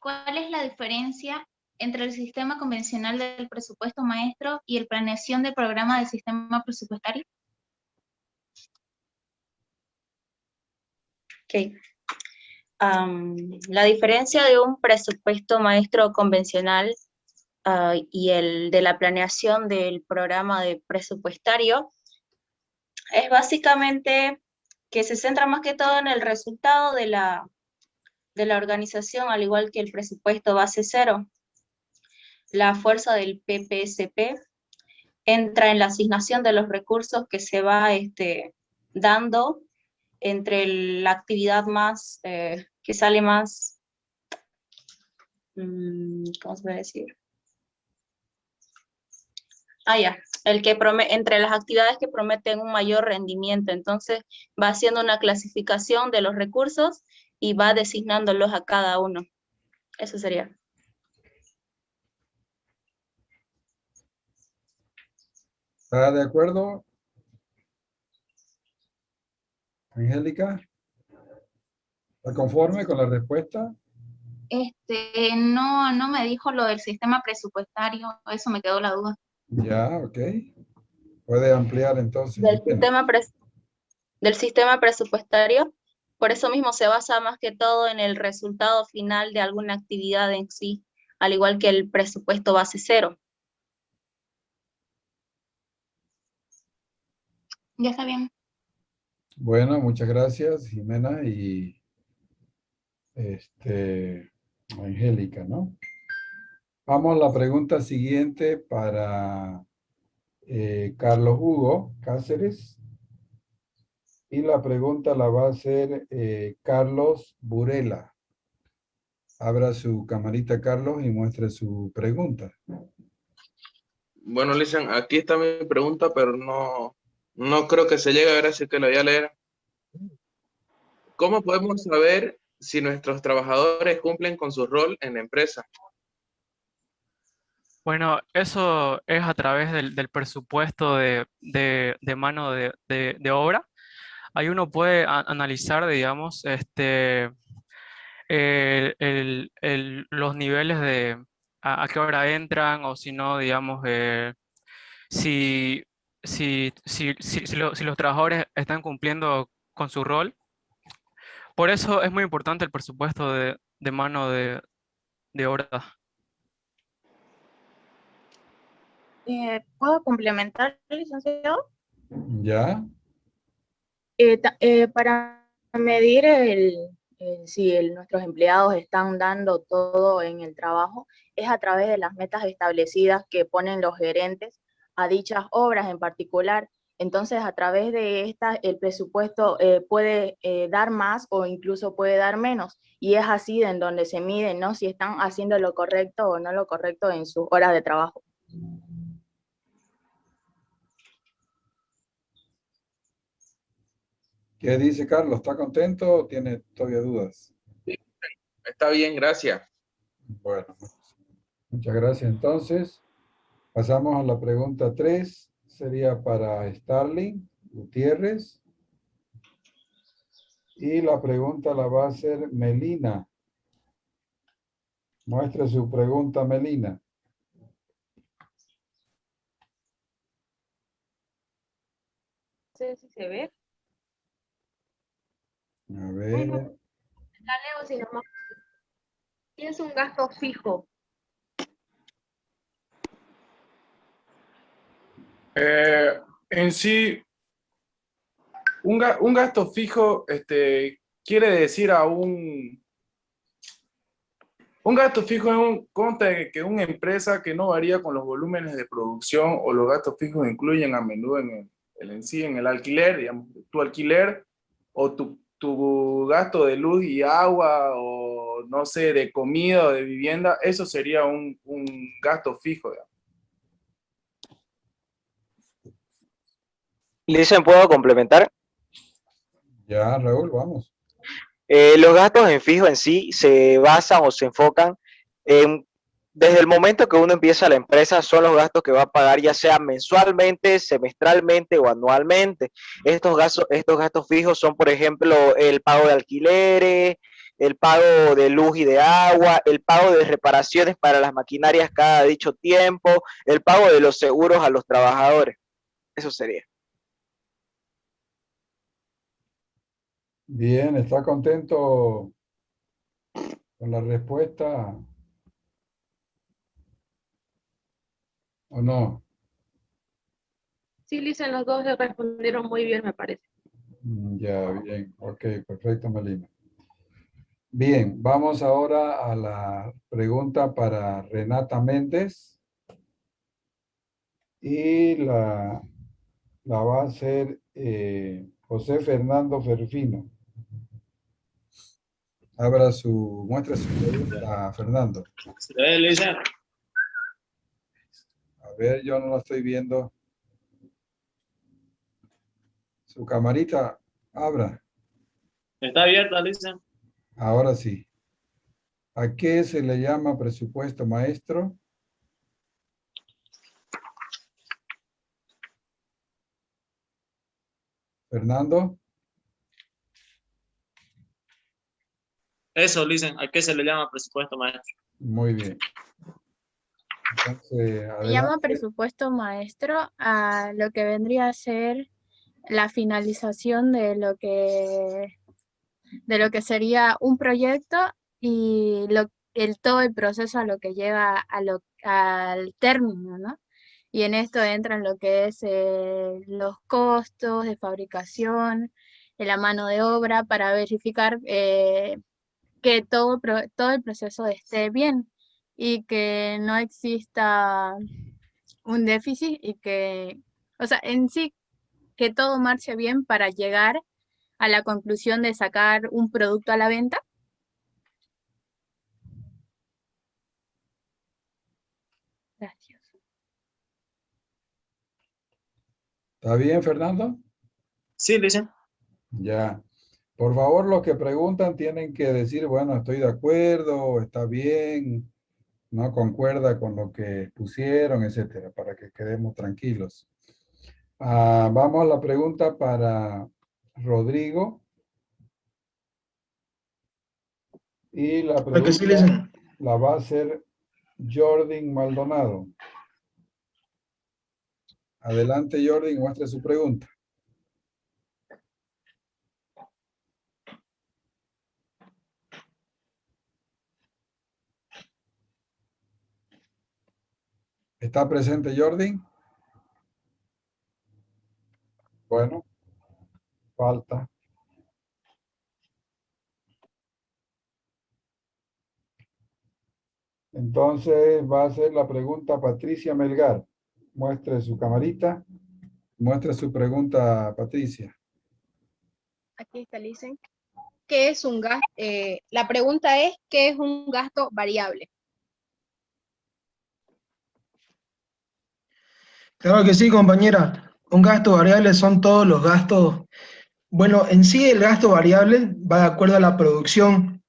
¿Cuál es la diferencia entre el sistema convencional del presupuesto maestro y el planeación del programa del sistema presupuestario? Okay. La diferencia de un presupuesto maestro convencional y el de la planeación del programa de presupuestario es básicamente que se centra más que todo en el resultado de la organización, al igual que el presupuesto base cero. La fuerza del PPSP entra en la asignación de los recursos que se va dando entre la actividad más, que sale más, ¿cómo se puede decir? entre las actividades que prometen un mayor rendimiento. Entonces va haciendo una clasificación de los recursos y va designándolos a cada uno. Eso sería. ¿Está de acuerdo, Angélica? ¿Está conforme con la respuesta? No me dijo lo del sistema presupuestario, eso me quedó la duda. Ya, ok. Puede ampliar entonces. Del sistema presupuestario, por eso mismo se basa más que todo en el resultado final de alguna actividad en sí, al igual que el presupuesto base cero. Ya está bien. Bueno, muchas gracias, Jimena y Angélica, ¿no? Vamos a la pregunta siguiente para Carlos Hugo Cáceres. Y la pregunta la va a hacer Carlos Burela. Abra su camarita, Carlos, y muestre su pregunta. Bueno, Lizan, aquí está mi pregunta, pero no creo que se llegue a ver, así que la voy a leer. ¿Cómo podemos saber si nuestros trabajadores cumplen con su rol en la empresa? Bueno, eso es a través del presupuesto de mano de obra. Ahí uno puede analizar, digamos, los niveles de a qué hora entran, o si no, digamos, si, si los trabajadores están cumpliendo con su rol. Por eso es muy importante el presupuesto de mano de obra. ¿Puedo complementar, licenciado? ¿Ya? Para medir si nuestros empleados están dando todo en el trabajo, es a través de las metas establecidas que ponen los gerentes a dichas obras en particular. Entonces, a través de estas, el presupuesto puede dar más o incluso puede dar menos. Y es así en donde se mide, ¿no?, si están haciendo lo correcto o no lo correcto en sus horas de trabajo. ¿Qué dice Carlos? ¿Está contento o tiene todavía dudas? Sí, está bien, gracias. Bueno, muchas gracias. Entonces, pasamos a la pregunta 3. Sería para Starling Gutiérrez. Y la pregunta la va a hacer Melina. Muestre su pregunta, Melina. No sé si se ve. A ver. La leo si no. ¿Qué es un gasto fijo? En sí, un gasto fijo quiere decir un gasto fijo es consta que una empresa que no varía con los volúmenes de producción, o los gastos fijos incluyen a menudo en el alquiler, digamos, tu alquiler o tu gasto de luz y agua, o no sé, de comida o de vivienda. Eso sería un gasto fijo, digamos. Listen, ¿puedo complementar? Ya, Raúl, vamos. Los gastos en fijo en sí se basan o se enfocan en, desde el momento que uno empieza la empresa, son los gastos que va a pagar, ya sea mensualmente, semestralmente o anualmente. Estos gastos fijos son, por ejemplo, el pago de alquileres, el pago de luz y de agua, el pago de reparaciones para las maquinarias cada dicho tiempo, el pago de los seguros a los trabajadores. Eso sería. Bien, ¿está contento con la respuesta o no? Sí, Lisa, los dos respondieron muy bien, me parece. Ya, bien. Ok, perfecto, Melina. Bien, vamos ahora a la pregunta para Renata Méndez. Y la va a hacer José Fernando Ferfino. Muestra su pregunta, Fernando. A ver, yo no la estoy viendo. Su camarita, abra. ¿Está abierta, Lisa? Ahora sí. ¿A qué se le llama presupuesto maestro? Fernando. Eso, Lisa, ¿a qué se le llama presupuesto maestro? Muy bien. Entonces, Se llama adelante. presupuesto maestro a lo que vendría a ser la finalización de lo que sería un proyecto y todo el proceso a lo que llega al término, ¿no? Y en esto entran lo que es los costos de fabricación, la mano de obra para verificar que todo el proceso esté bien y que no exista un déficit y que, o sea, en sí, que todo marche bien para llegar a la conclusión de sacar un producto a la venta. Gracias. ¿Está bien, Fernando? Sí, Lisa. Ya. Por favor, los que preguntan tienen que decir, bueno, estoy de acuerdo, está bien, no concuerda con lo que pusieron, etcétera, para que quedemos tranquilos. Vamos a la pregunta para Rodrigo. Y la Lo que sí, pregunta Lisa. la va a hacer Jordan Maldonado. Adelante, Jordan, muestre su pregunta. ¿Está presente Jordan? Bueno, falta. Entonces va a hacer la pregunta Patricia Melgar. Muestre su camarita. Muestre su pregunta, Patricia. Aquí está, Lisen. ¿Qué es un gasto? La pregunta es, ¿qué es un gasto variable? Claro que sí, compañera. Un gasto variable son todos los gastos. Bueno, en sí el gasto variable va de acuerdo a la producción.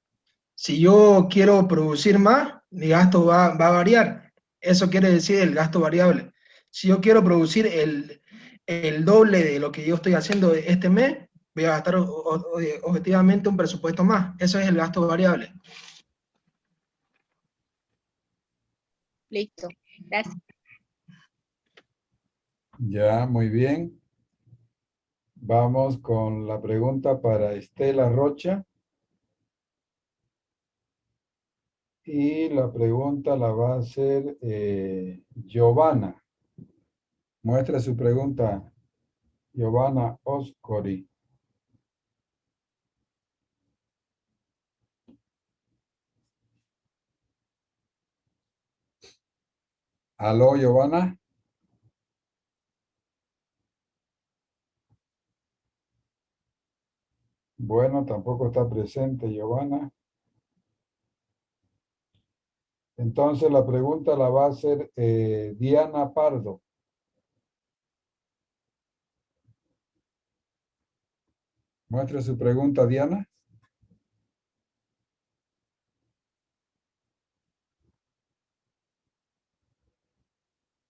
Si yo quiero producir más, mi gasto va a variar. Eso quiere decir el gasto variable. Si yo quiero producir el doble de lo que yo estoy haciendo este mes, voy a gastar objetivamente un presupuesto más. Eso es el gasto variable. Listo, gracias. Ya, muy bien. Vamos con la pregunta para Estela Rocha. Y la pregunta la va a hacer Giovanna. Muestre su pregunta, Giovanna Oscori. ¿Aló, Giovanna? Bueno, tampoco está presente Giovanna. Entonces la pregunta la va a hacer Diana Pardo. Muestre su pregunta, Diana.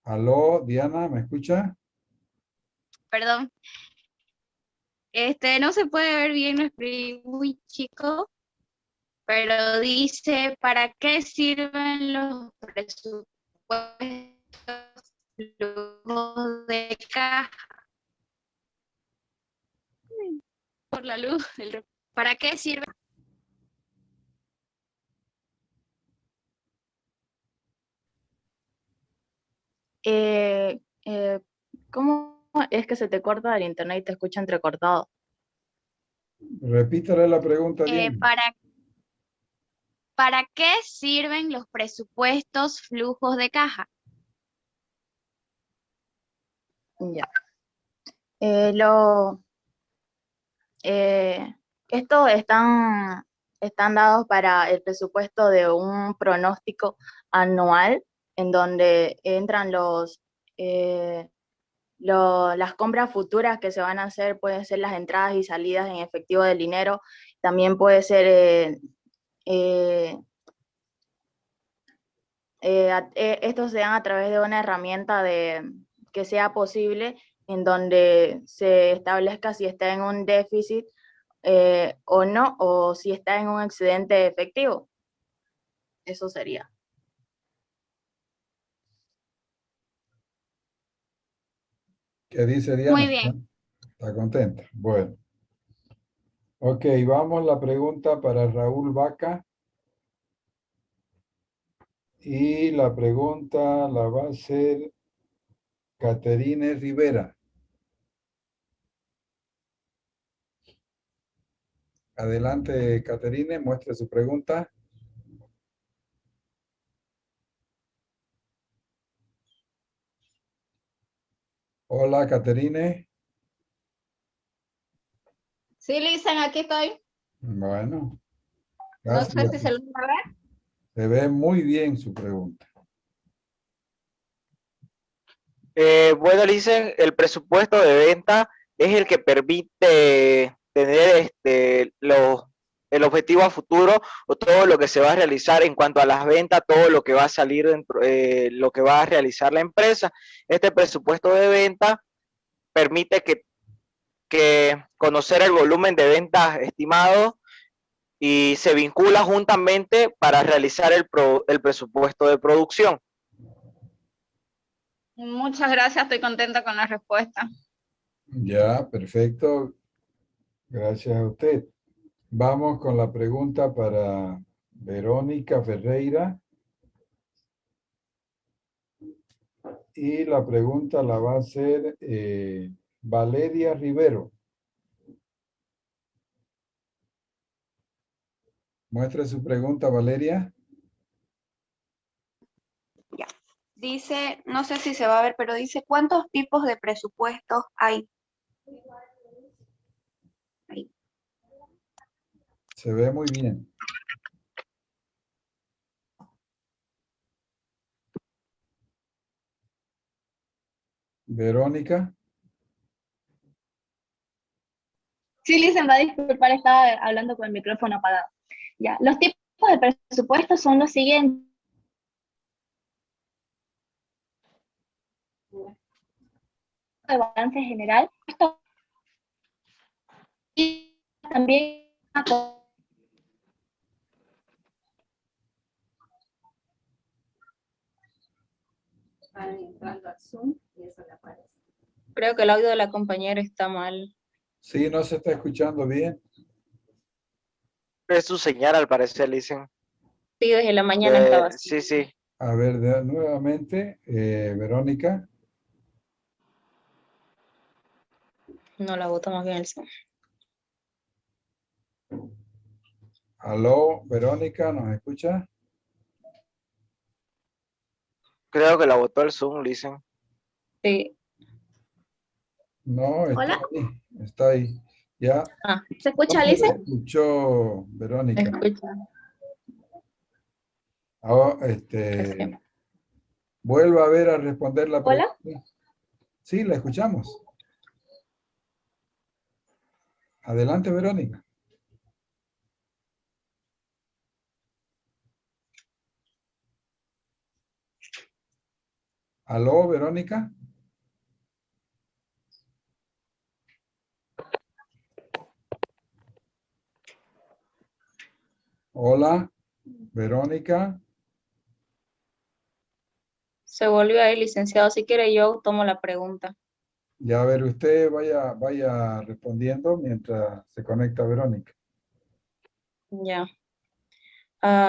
Aló, Diana, ¿me escucha? Perdón. No se puede ver bien, lo escribí muy chico, pero dice, ¿para qué sirven los presupuestos flujos de caja? Por la luz. ¿Para qué sirven? ¿Cómo es que se te corta el internet y te escucha entrecortado? Repítale la pregunta, Diana. ¿Para qué sirven los presupuestos flujos de caja? Ya. Estos están dados para el presupuesto de un pronóstico anual en donde entran Las compras futuras que se van a hacer pueden ser las entradas y salidas en efectivo del dinero. También puede ser, estos se dan a través de una herramienta que sea posible, en donde se establezca si está en un déficit o no, o si está en un excedente efectivo. Eso sería. ¿Qué dice Diana? Muy bien. ¿Está contenta? Bueno. Ok, vamos la pregunta para Raúl Vaca. Y la pregunta la va a hacer Caterine Rivera. Adelante, Caterine, muestre su pregunta. Hola, Caterine. Sí, Lisen, aquí estoy. Bueno, No sé gracias. si se lo va a ver. Se ve muy bien su pregunta. Bueno, dicen, el presupuesto de venta es el que permite tener el objetivo a futuro o todo lo que se va a realizar en cuanto a las ventas, todo lo que va a salir dentro, lo que va a realizar la empresa. Este presupuesto de venta permite que conocer el volumen de ventas estimado y se vincula juntamente para realizar el presupuesto de producción. Muchas gracias, estoy contenta con la respuesta. Ya, perfecto. Gracias a usted. Vamos con la pregunta para Verónica Ferreira. Y la pregunta la va a hacer Valeria Rivero. Muestre su pregunta, Valeria. Ya. Dice, no sé si se va a ver, pero dice, ¿cuántos tipos de presupuestos hay? Ahí. Se ve muy bien. Verónica. Sí, Lisen, va a disculpar, estaba hablando con el micrófono apagado. Ya, los tipos de presupuestos son los siguientes. De balance general. Y también Creo que el audio de la compañera está mal. Sí, no se está escuchando bien. Es su señal, al parecer, dicen. Sí, desde la mañana estaba así. Sí, sí. A ver, nuevamente, Verónica. No la botamos bien el Zoom. Aló, Verónica, ¿nos escucha? Creo que la botó el Zoom, dicen. Sí. No, está ¿Hola? ahí, está ahí. Ya. Ah, ¿Se escucha, No se Lisen? escuchó, ¿me Verónica. escucha? Ahora, Recién. vuelva a ver a responder la ¿Hola? pregunta. Sí, la escuchamos. Adelante, Verónica. Aló, Verónica. Hola, Verónica. Se volvió ahí, licenciado. Si quiere, yo tomo la pregunta. Ya a ver, usted vaya respondiendo mientras se conecta Verónica. Ya.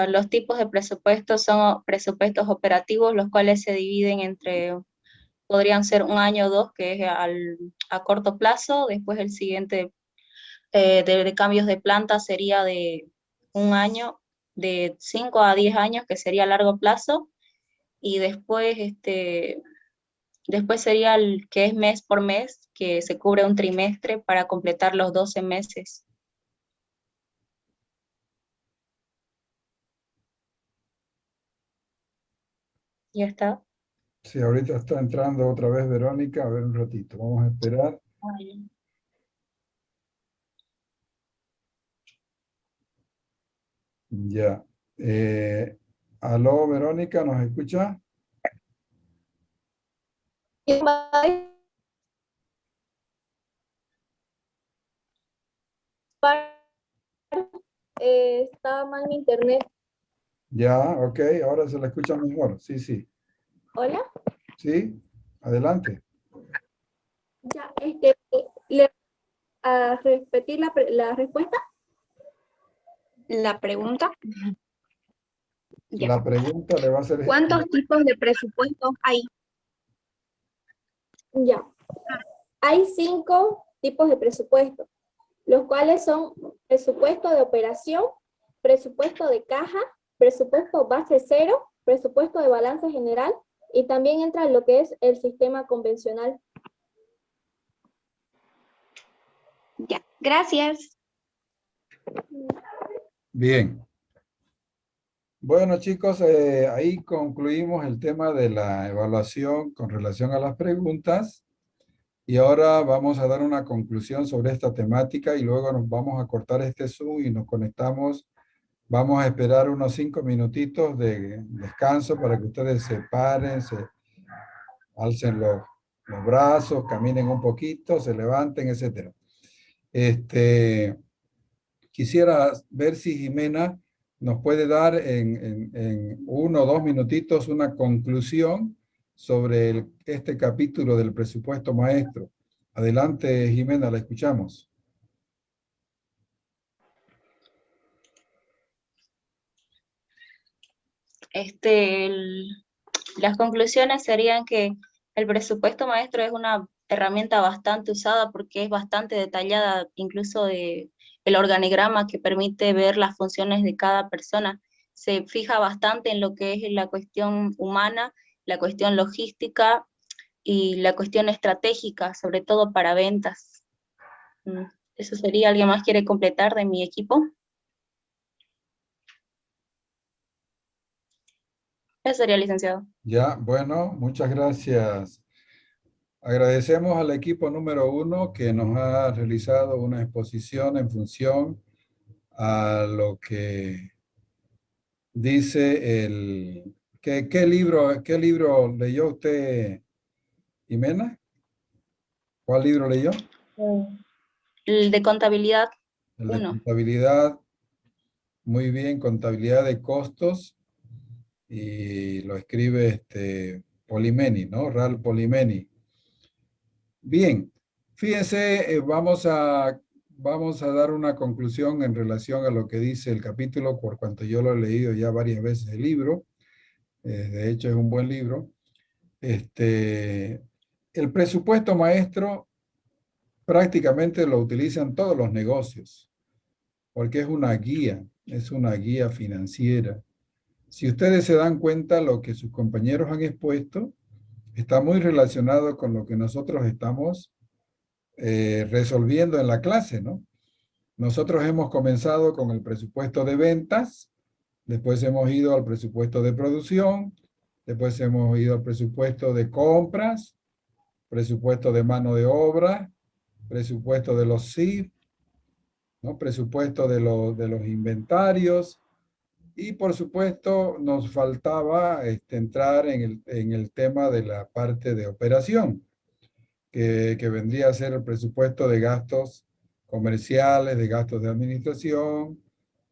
Los tipos de presupuestos son presupuestos operativos, los cuales se dividen entre, podrían ser un año o dos, que es a corto plazo. Después el siguiente de cambios de planta sería de un año, de 5 a 10 años, que sería a largo plazo. Y después, después sería el que es mes por mes, que se cubre un trimestre para completar los 12 meses. ¿Ya está? Sí, ahorita está entrando otra vez Verónica. A ver un ratito, vamos a esperar. Ya. Aló, Verónica, ¿nos escucha? Estaba mal mi internet. Ya, ok, ahora se la escucha mejor. Sí, sí. Hola. Sí, adelante. Ya, ¿le a repetir la respuesta? La pregunta. Ya. La pregunta le va a hacer... ¿Cuántos tipos de presupuestos hay? Ya. Hay 5 tipos de presupuesto, los cuales son presupuesto de operación, presupuesto de caja, presupuesto base cero, presupuesto de balance general y también entra lo que es el sistema convencional. Ya, gracias. Bien. Bueno, chicos, ahí concluimos el tema de la evaluación con relación a las preguntas. Y ahora vamos a dar una conclusión sobre esta temática y luego nos vamos a cortar este Zoom y nos conectamos. Vamos a esperar unos 5 minutitos de descanso para que ustedes se paren, se alcen los brazos, caminen un poquito, se levanten, etc. Quisiera ver si Jimena nos puede dar en 1 o 2 minutitos una conclusión sobre este capítulo del presupuesto maestro. Adelante, Jimena, la escuchamos. Las conclusiones serían que el presupuesto maestro es una herramienta bastante usada porque es bastante detallada, incluso el organigrama que permite ver las funciones de cada persona. Se fija bastante en lo que es la cuestión humana, la cuestión logística y la cuestión estratégica, sobre todo para ventas. Eso sería. ¿Alguien más quiere completar de mi equipo? Eso sería, licenciado. Ya, bueno, muchas gracias. Agradecemos al equipo número 1 que nos ha realizado una exposición en función a lo que dice el... ¿Qué libro leyó usted, Jimena? ¿Cuál libro leyó? El de contabilidad El de 1. contabilidad. Muy bien, contabilidad de costos. Y lo escribe Polimeni, ¿no? Ralph Polimeni. Bien, fíjense, vamos a dar una conclusión en relación a lo que dice el capítulo, por cuanto yo lo he leído ya varias veces el libro. De hecho, es un buen libro. El presupuesto maestro prácticamente lo utilizan todos los negocios, porque es una guía financiera. Si ustedes se dan cuenta, lo que sus compañeros han expuesto está muy relacionado con lo que nosotros estamos resolviendo en la clase, ¿no? Nosotros hemos comenzado con el presupuesto de ventas, después hemos ido al presupuesto de producción, después hemos ido al presupuesto de compras, presupuesto de mano de obra, presupuesto de los CIF, ¿no? Presupuesto de los inventarios, y por supuesto nos faltaba entrar en el tema de la parte de operación, que vendría a ser el presupuesto de gastos comerciales, de gastos de administración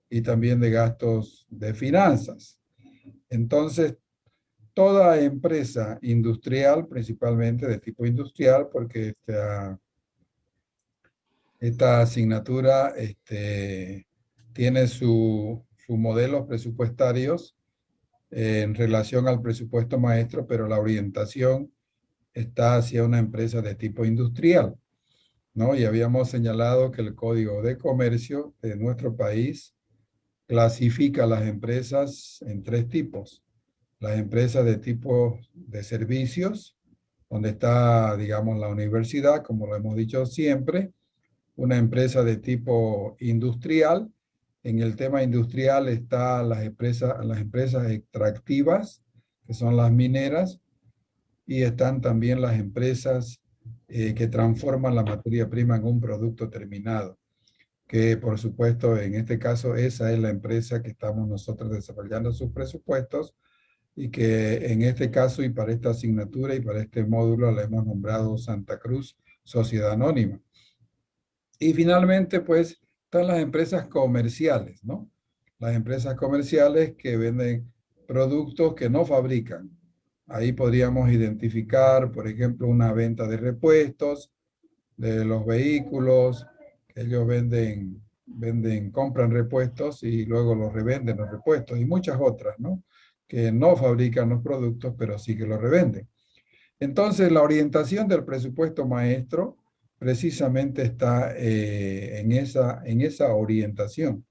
y también de gastos de finanzas. Entonces, toda empresa industrial, principalmente de tipo industrial, porque esta asignatura tiene sus modelos presupuestarios en relación al presupuesto maestro, pero la orientación está hacia una empresa de tipo industrial, ¿no? Y habíamos señalado que el Código de Comercio de nuestro país clasifica las empresas en 3 tipos. Las empresas de tipo de servicios, donde está, digamos, la universidad, como lo hemos dicho siempre. Una empresa de tipo industrial. En el tema industrial están las empresas extractivas, que son las mineras. y están también las empresas que transforman la materia prima en un producto terminado, que por supuesto en este caso esa es la empresa que estamos nosotros desarrollando sus presupuestos, y que en este caso y para esta asignatura y para este módulo la hemos nombrado Santa Cruz Sociedad Anónima. Y finalmente, pues, están las empresas comerciales, ¿no? Las empresas comerciales que venden productos que no fabrican. Ahí podríamos identificar, por ejemplo, una venta de repuestos de los vehículos, que ellos compran repuestos y luego los revenden los repuestos, y muchas otras, ¿no? Que no fabrican los productos, pero sí que los revenden. Entonces, la orientación del presupuesto maestro precisamente está en esa orientación,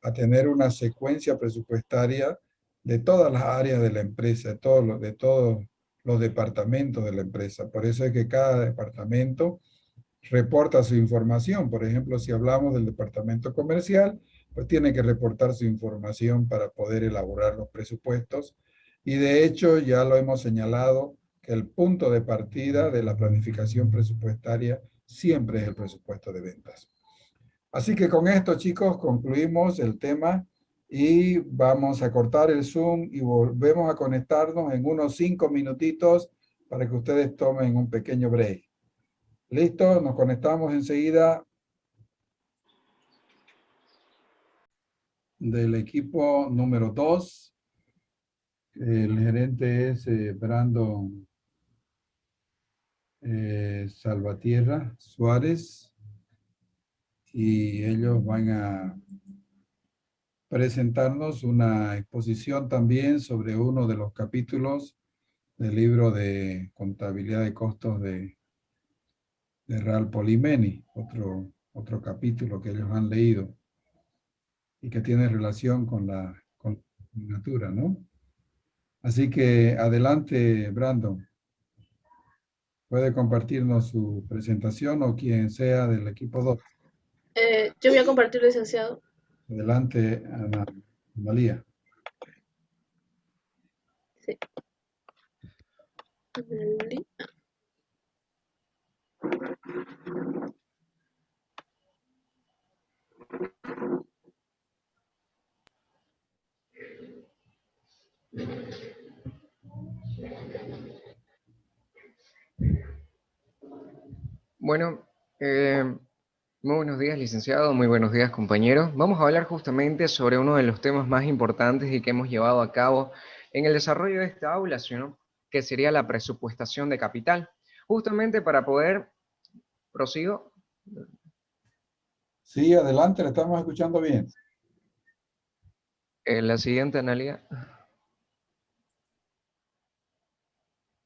a tener una secuencia presupuestaria de todas las áreas de la empresa, de todos los departamentos de la empresa. Por eso es que cada departamento reporta su información. Por ejemplo, si hablamos del departamento comercial, pues tiene que reportar su información para poder elaborar los presupuestos. Y de hecho, ya lo hemos señalado, que el punto de partida de la planificación presupuestaria siempre es el presupuesto de ventas. Así que con esto, chicos, concluimos el tema y vamos a cortar el Zoom y volvemos a conectarnos en unos 5 minutitos para que ustedes tomen un pequeño break. ¿Listo? Nos conectamos enseguida del equipo número 2. El gerente es Brandon Salvatierra Suárez, y ellos van a presentarnos una exposición también sobre uno de los capítulos del libro de contabilidad de costos de Real Polimeni, otro capítulo que ellos han leído y que tiene relación con la asignatura, ¿no? Así que adelante, Brandon. ¿Puede compartirnos su presentación o quien sea del equipo 2? Yo voy a compartir, licenciado. Adelante, Analía. Sí. Bueno, muy buenos días, licenciado, muy buenos días, compañeros. Vamos a hablar justamente sobre uno de los temas más importantes y que hemos llevado a cabo en el desarrollo de esta aula, ¿no? Que sería la presupuestación de capital. Justamente para poder... ¿Prosigo? Sí, adelante, le estamos escuchando bien. La siguiente, Analia.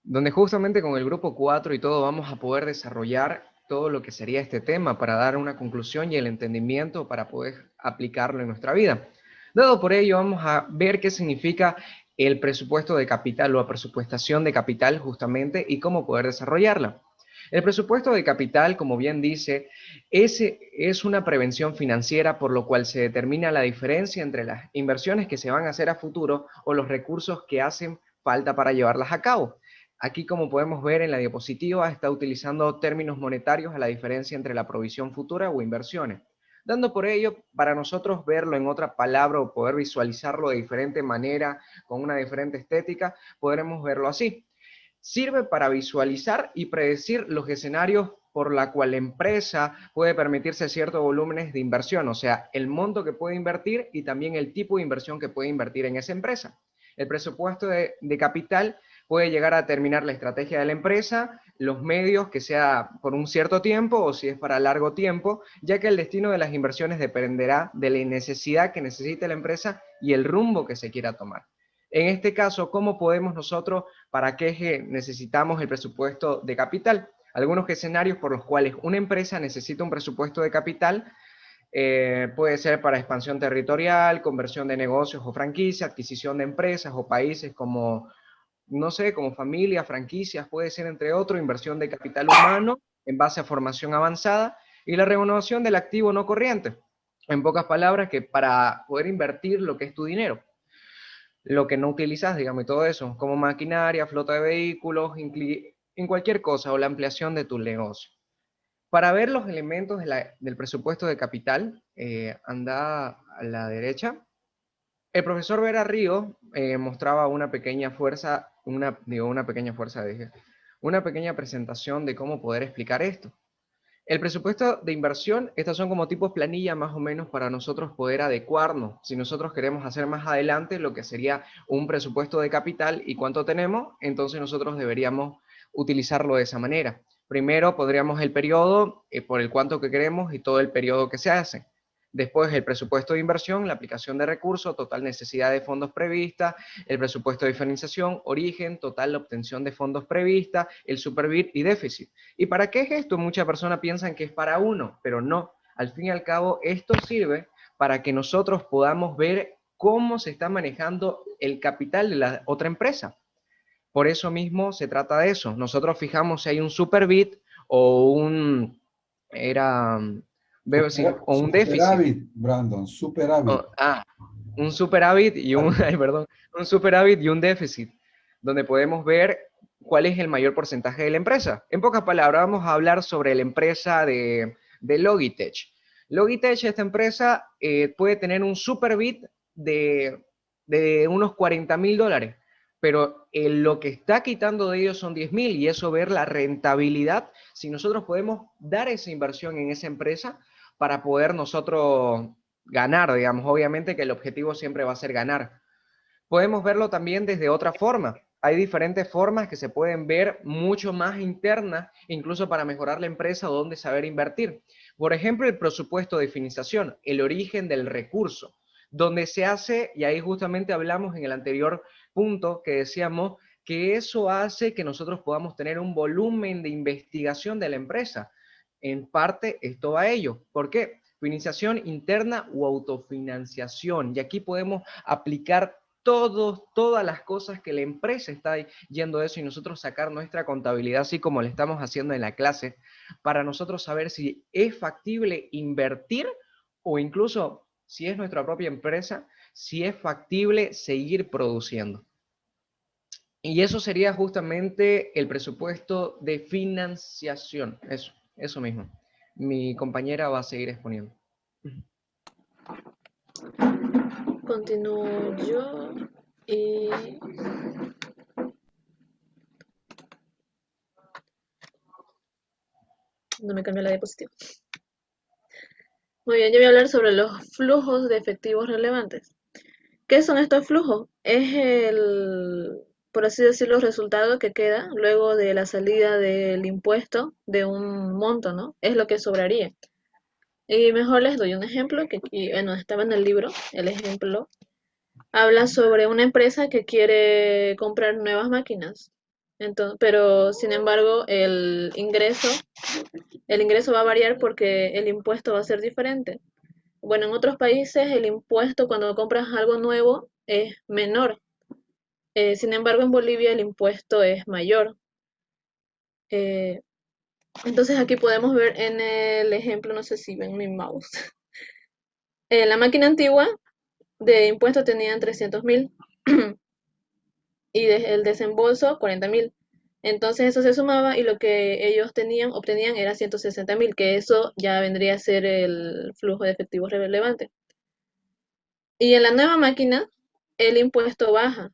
Donde justamente con el grupo 4 y todo vamos a poder desarrollar todo lo que sería este tema para dar una conclusión y el entendimiento para poder aplicarlo en nuestra vida. Dado por ello, vamos a ver qué significa el presupuesto de capital o la presupuestación de capital justamente y cómo poder desarrollarla. El presupuesto de capital, como bien dice, es una prevención financiera por lo cual se determina la diferencia entre las inversiones que se van a hacer a futuro o los recursos que hacen falta para llevarlas a cabo. Aquí, como podemos ver en la diapositiva, está utilizando términos monetarios a la diferencia entre la provisión futura o inversiones. Dando por ello, para nosotros verlo en otra palabra o poder visualizarlo de diferente manera, con una diferente estética, podremos verlo así. Sirve para visualizar y predecir los escenarios por la cual la empresa puede permitirse ciertos volúmenes de inversión, o sea, el monto que puede invertir y también el tipo de inversión que puede invertir en esa empresa. El presupuesto de capital puede llegar a determinar la estrategia de la empresa, los medios, que sea por un cierto tiempo o si es para largo tiempo, ya que el destino de las inversiones dependerá de la necesidad que necesite la empresa y el rumbo que se quiera tomar. En este caso, ¿cómo podemos nosotros, para qué necesitamos el presupuesto de capital? Algunos escenarios por los cuales una empresa necesita un presupuesto de capital puede ser para expansión territorial, conversión de negocios o franquicia, adquisición de empresas o países como, no sé, como familias, franquicias, puede ser entre otros, inversión de capital humano en base a formación avanzada y la renovación del activo no corriente. En pocas palabras, que para poder invertir lo que es tu dinero. lo que no utilizas, digamos, y todo eso, como maquinaria, flota de vehículos, en cualquier cosa, o la ampliación de tu negocio. Para ver los elementos del presupuesto de capital, anda a la derecha. El profesor Vera Río mostraba una pequeña presentación de cómo poder explicar esto. El presupuesto de inversión, estas son como tipos planilla más o menos para nosotros poder adecuarnos. Si nosotros queremos hacer más adelante lo que sería un presupuesto de capital y cuánto tenemos, entonces nosotros deberíamos utilizarlo de esa manera. Primero pondríamos el periodo por el cuánto que queremos y todo el periodo que se hace. Después el presupuesto de inversión, la aplicación de recursos, total necesidad de fondos prevista, el presupuesto de financiación, origen, total obtención de fondos prevista, el superávit y déficit. ¿Y para qué es esto? Muchas personas piensan que es para uno, pero no. Al fin y al cabo, esto sirve para que nosotros podamos ver cómo se está manejando el capital de la otra empresa. Por eso mismo se trata de eso. Nosotros fijamos si hay un superávit o un déficit. Superávit, Brandon, superávit. Un superávit y un superávit y un déficit, donde podemos ver cuál es el mayor porcentaje de la empresa. En pocas palabras, vamos a hablar sobre la empresa de Logitech. Logitech, esta empresa, puede tener un superávit de unos $40.000, pero lo que está quitando de ellos son 10.000, y eso ver la rentabilidad, si nosotros podemos dar esa inversión en esa empresa para poder nosotros ganar, digamos. Obviamente que el objetivo siempre va a ser ganar. Podemos verlo también desde otra forma. Hay diferentes formas que se pueden ver mucho más internas, incluso para mejorar la empresa o dónde saber invertir. Por ejemplo, el presupuesto de financiación, el origen del recurso, donde se hace, y ahí justamente hablamos en el anterior punto que decíamos, que eso hace que nosotros podamos tener un volumen de investigación de la empresa. En parte, esto va a ello. ¿Por qué? Financiación interna o autofinanciación. Y aquí podemos aplicar todas las cosas que la empresa está yendo a eso, y nosotros sacar nuestra contabilidad, así como lo estamos haciendo en la clase, para nosotros saber si es factible invertir, o incluso, si es nuestra propia empresa, si es factible seguir produciendo. Y eso sería justamente el presupuesto de financiación. Eso mismo. Mi compañera va a seguir exponiendo. Continúo yo y no me cambió la diapositiva. Muy bien, yo voy a hablar sobre los flujos de efectivos relevantes. ¿Qué son estos flujos? Es por así decirlo, el resultado que queda luego de la salida del impuesto de un monto, ¿no? Es lo que sobraría. Y mejor les doy un ejemplo que aquí, bueno, estaba en el libro. El ejemplo habla sobre una empresa que quiere comprar nuevas máquinas. Entonces, pero sin embargo el ingreso va a variar porque el impuesto va a ser diferente. Bueno, en otros países el impuesto cuando compras algo nuevo es menor. Sin embargo, en Bolivia el impuesto es mayor. Entonces aquí podemos ver en el ejemplo, no sé si ven mi mouse. La máquina antigua de impuesto tenían 300.000 y el desembolso 40.000. Entonces eso se sumaba y lo que ellos obtenían era 160.000, que eso ya vendría a ser el flujo de efectivos relevante. Y en la nueva máquina el impuesto baja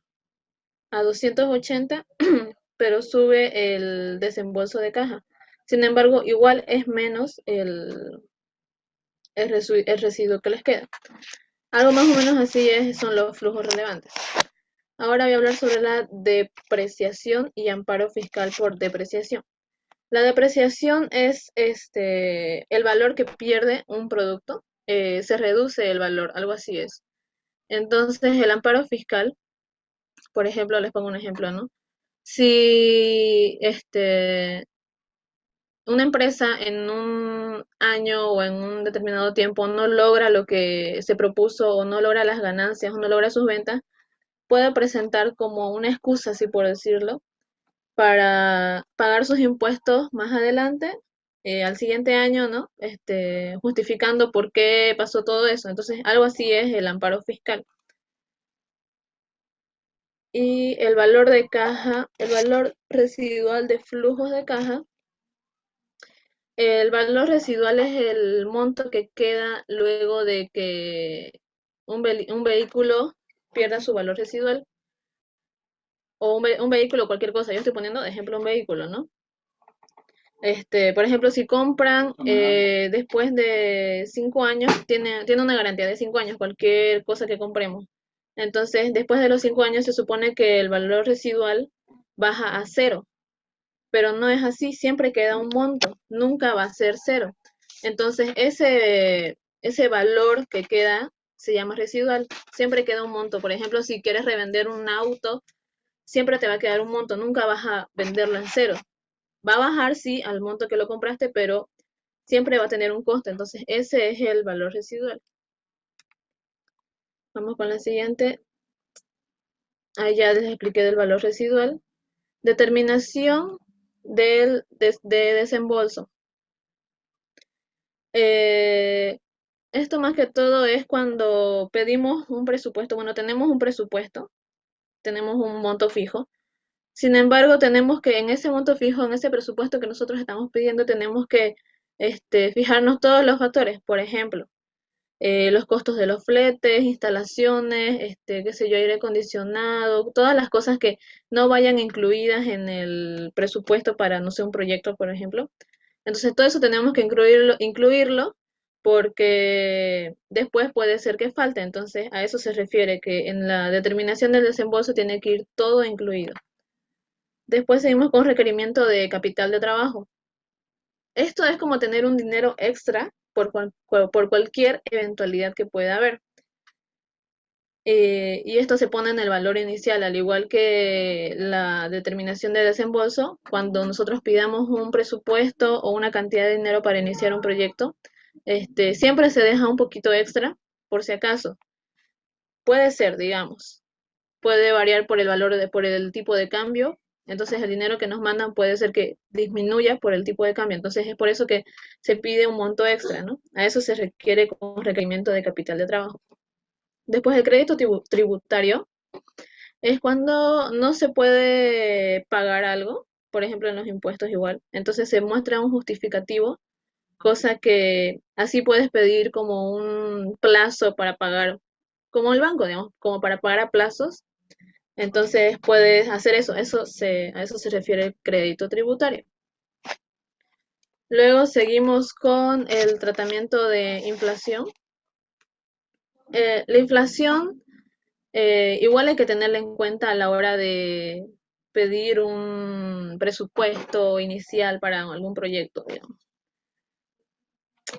a 280, pero sube el desembolso de caja. Sin embargo, igual es menos el residuo que les queda. Algo más o menos así son los flujos relevantes. Ahora voy a hablar sobre la depreciación y amparo fiscal por depreciación. La depreciación es el valor que pierde un producto, se reduce el valor, algo así es. Entonces, el amparo fiscal, por ejemplo, les pongo un ejemplo, ¿no? Si una empresa en un año o en un determinado tiempo no logra lo que se propuso, o no logra las ganancias, o no logra sus ventas, puede presentar como una excusa, así por decirlo, para pagar sus impuestos más adelante, al siguiente año, ¿no? Justificando por qué pasó todo eso. Entonces, algo así es el amparo fiscal. y el valor de caja, el valor residual de flujos de caja. El valor residual es el monto que queda luego de que un vehículo pierda su valor residual, o un vehículo, cualquier cosa. Yo estoy poniendo de ejemplo un vehículo, ¿no? Por ejemplo, si compran después de 5 años, tiene una garantía de 5 años, cualquier cosa que compremos. Entonces, después de los 5 años se supone que el valor residual baja a 0, pero no es así, siempre queda un monto, nunca va a ser 0. Entonces, ese valor que queda se llama residual, siempre queda un monto. Por ejemplo, si quieres revender un auto, siempre te va a quedar un monto, nunca vas a venderlo en 0. Va a bajar, sí, al monto que lo compraste, pero siempre va a tener un costo. Entonces, ese es el valor residual. Vamos con la siguiente. Ahí ya les expliqué del valor residual. Determinación de desembolso. Esto más que todo es cuando pedimos un presupuesto. Bueno, tenemos un presupuesto, tenemos un monto fijo. Sin embargo, tenemos que en ese monto fijo, en ese presupuesto que nosotros estamos pidiendo, tenemos que fijarnos todos los factores. Por ejemplo, los costos de los fletes, instalaciones, qué sé yo, aire acondicionado, todas las cosas que no vayan incluidas en el presupuesto para, no sé, un proyecto, por ejemplo. Entonces, todo eso tenemos que incluirlo porque después puede ser que falte. Entonces, a eso se refiere, que en la determinación del desembolso tiene que ir todo incluido. Después seguimos con requerimiento de capital de trabajo. Esto es como tener un dinero extra por cualquier eventualidad que pueda haber. Y esto se pone en el valor inicial, al igual que la determinación de desembolso. Cuando nosotros pidamos un presupuesto o una cantidad de dinero para iniciar un proyecto, siempre se deja un poquito extra, por si acaso. Puede ser, digamos, puede variar por el valor, por el tipo de cambio. Entonces el dinero que nos mandan puede ser que disminuya por el tipo de cambio. Entonces es por eso que se pide un monto extra, ¿no? A eso se requiere como requerimiento de capital de trabajo. Después el crédito tributario es cuando no se puede pagar algo, por ejemplo en los impuestos igual. Entonces se muestra un justificativo, cosa que así puedes pedir como un plazo para pagar, como el banco, digamos, como para pagar a plazos. Entonces puedes hacer eso, a eso se refiere el crédito tributario. Luego seguimos con el tratamiento de inflación. La inflación igual hay que tenerla en cuenta a la hora de pedir un presupuesto inicial para algún proyecto, digamos.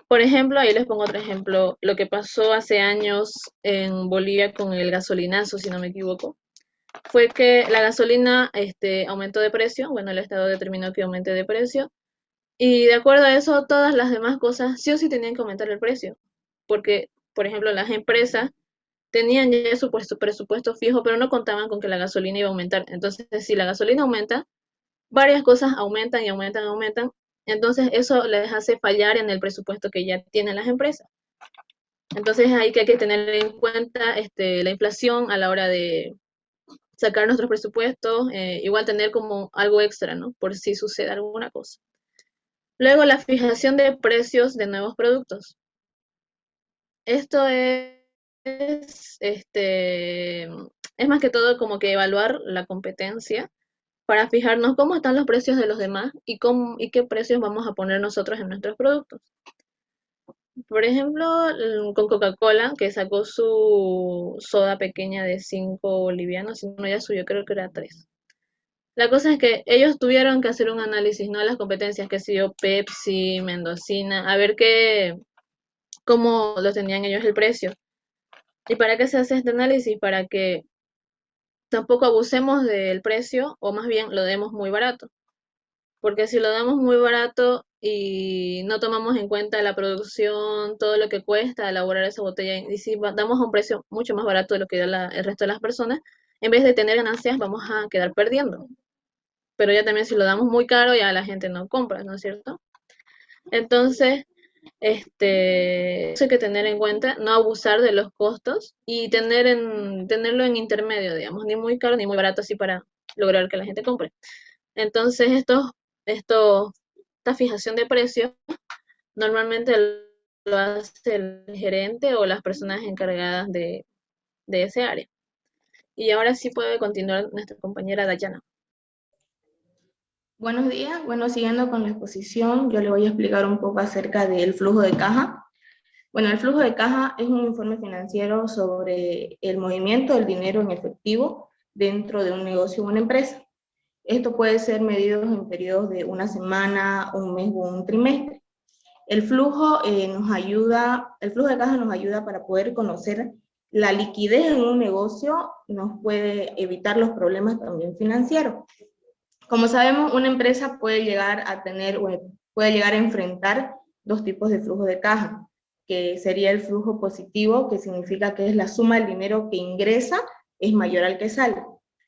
Por ejemplo, ahí les pongo otro ejemplo, lo que pasó hace años en Bolivia con el gasolinazo, si no me equivoco, fue que la gasolina aumentó de precio. Bueno, el Estado determinó que aumente de precio, y de acuerdo a eso, todas las demás cosas sí o sí tenían que aumentar el precio, porque, por ejemplo, las empresas tenían ya su presupuesto fijo, pero no contaban con que la gasolina iba a aumentar. Entonces, si la gasolina aumenta, varias cosas aumentan y aumentan y aumentan. Entonces, eso les hace fallar en el presupuesto que ya tienen las empresas. Entonces, hay que tener en cuenta la inflación a la hora de sacar nuestros presupuestos, igual tener como algo extra, ¿no? Por si sucede alguna cosa. Luego, la fijación de precios de nuevos productos. Esto es más que todo como que evaluar la competencia para fijarnos cómo están los precios de los demás y qué precios vamos a poner nosotros en nuestros productos. Por ejemplo, con Coca-Cola, que sacó su soda pequeña de 5 bolivianos, si no ya subió, creo que era 3. La cosa es que ellos tuvieron que hacer un análisis, ¿no? De las competencias, que si yo, Pepsi, Mendocina, a ver cómo lo tenían ellos el precio. ¿Y para qué se hace este análisis? Para que tampoco abusemos del precio, o más bien lo demos muy barato. Porque si lo damos muy barato y no tomamos en cuenta la producción, todo lo que cuesta elaborar esa botella, y si damos a un precio mucho más barato de lo que da el resto de las personas, en vez de tener ganancias vamos a quedar perdiendo. Pero ya también si lo damos muy caro, ya la gente no compra, ¿no es cierto? Entonces, Eso hay que tener en cuenta, no abusar de los costos y tenerlo en intermedio, digamos, ni muy caro ni muy barato así para lograr que la gente compre. Entonces, esta fijación de precios normalmente lo hace el gerente o las personas encargadas de ese área. Y ahora sí puede continuar nuestra compañera Dayana. Buenos días. Bueno, siguiendo con la exposición, yo le voy a explicar un poco acerca del flujo de caja. Bueno, el flujo de caja es un informe financiero sobre el movimiento del dinero en efectivo dentro de un negocio o una empresa. Esto puede ser medido en periodos de una semana, un mes o un trimestre. El flujo de caja nos ayuda para poder conocer la liquidez en un negocio, nos puede evitar los problemas también financieros. Como sabemos, una empresa puede llegar a enfrentar dos tipos de flujo de caja, que sería el flujo positivo, que significa que es la suma del dinero que ingresa es mayor al que sale.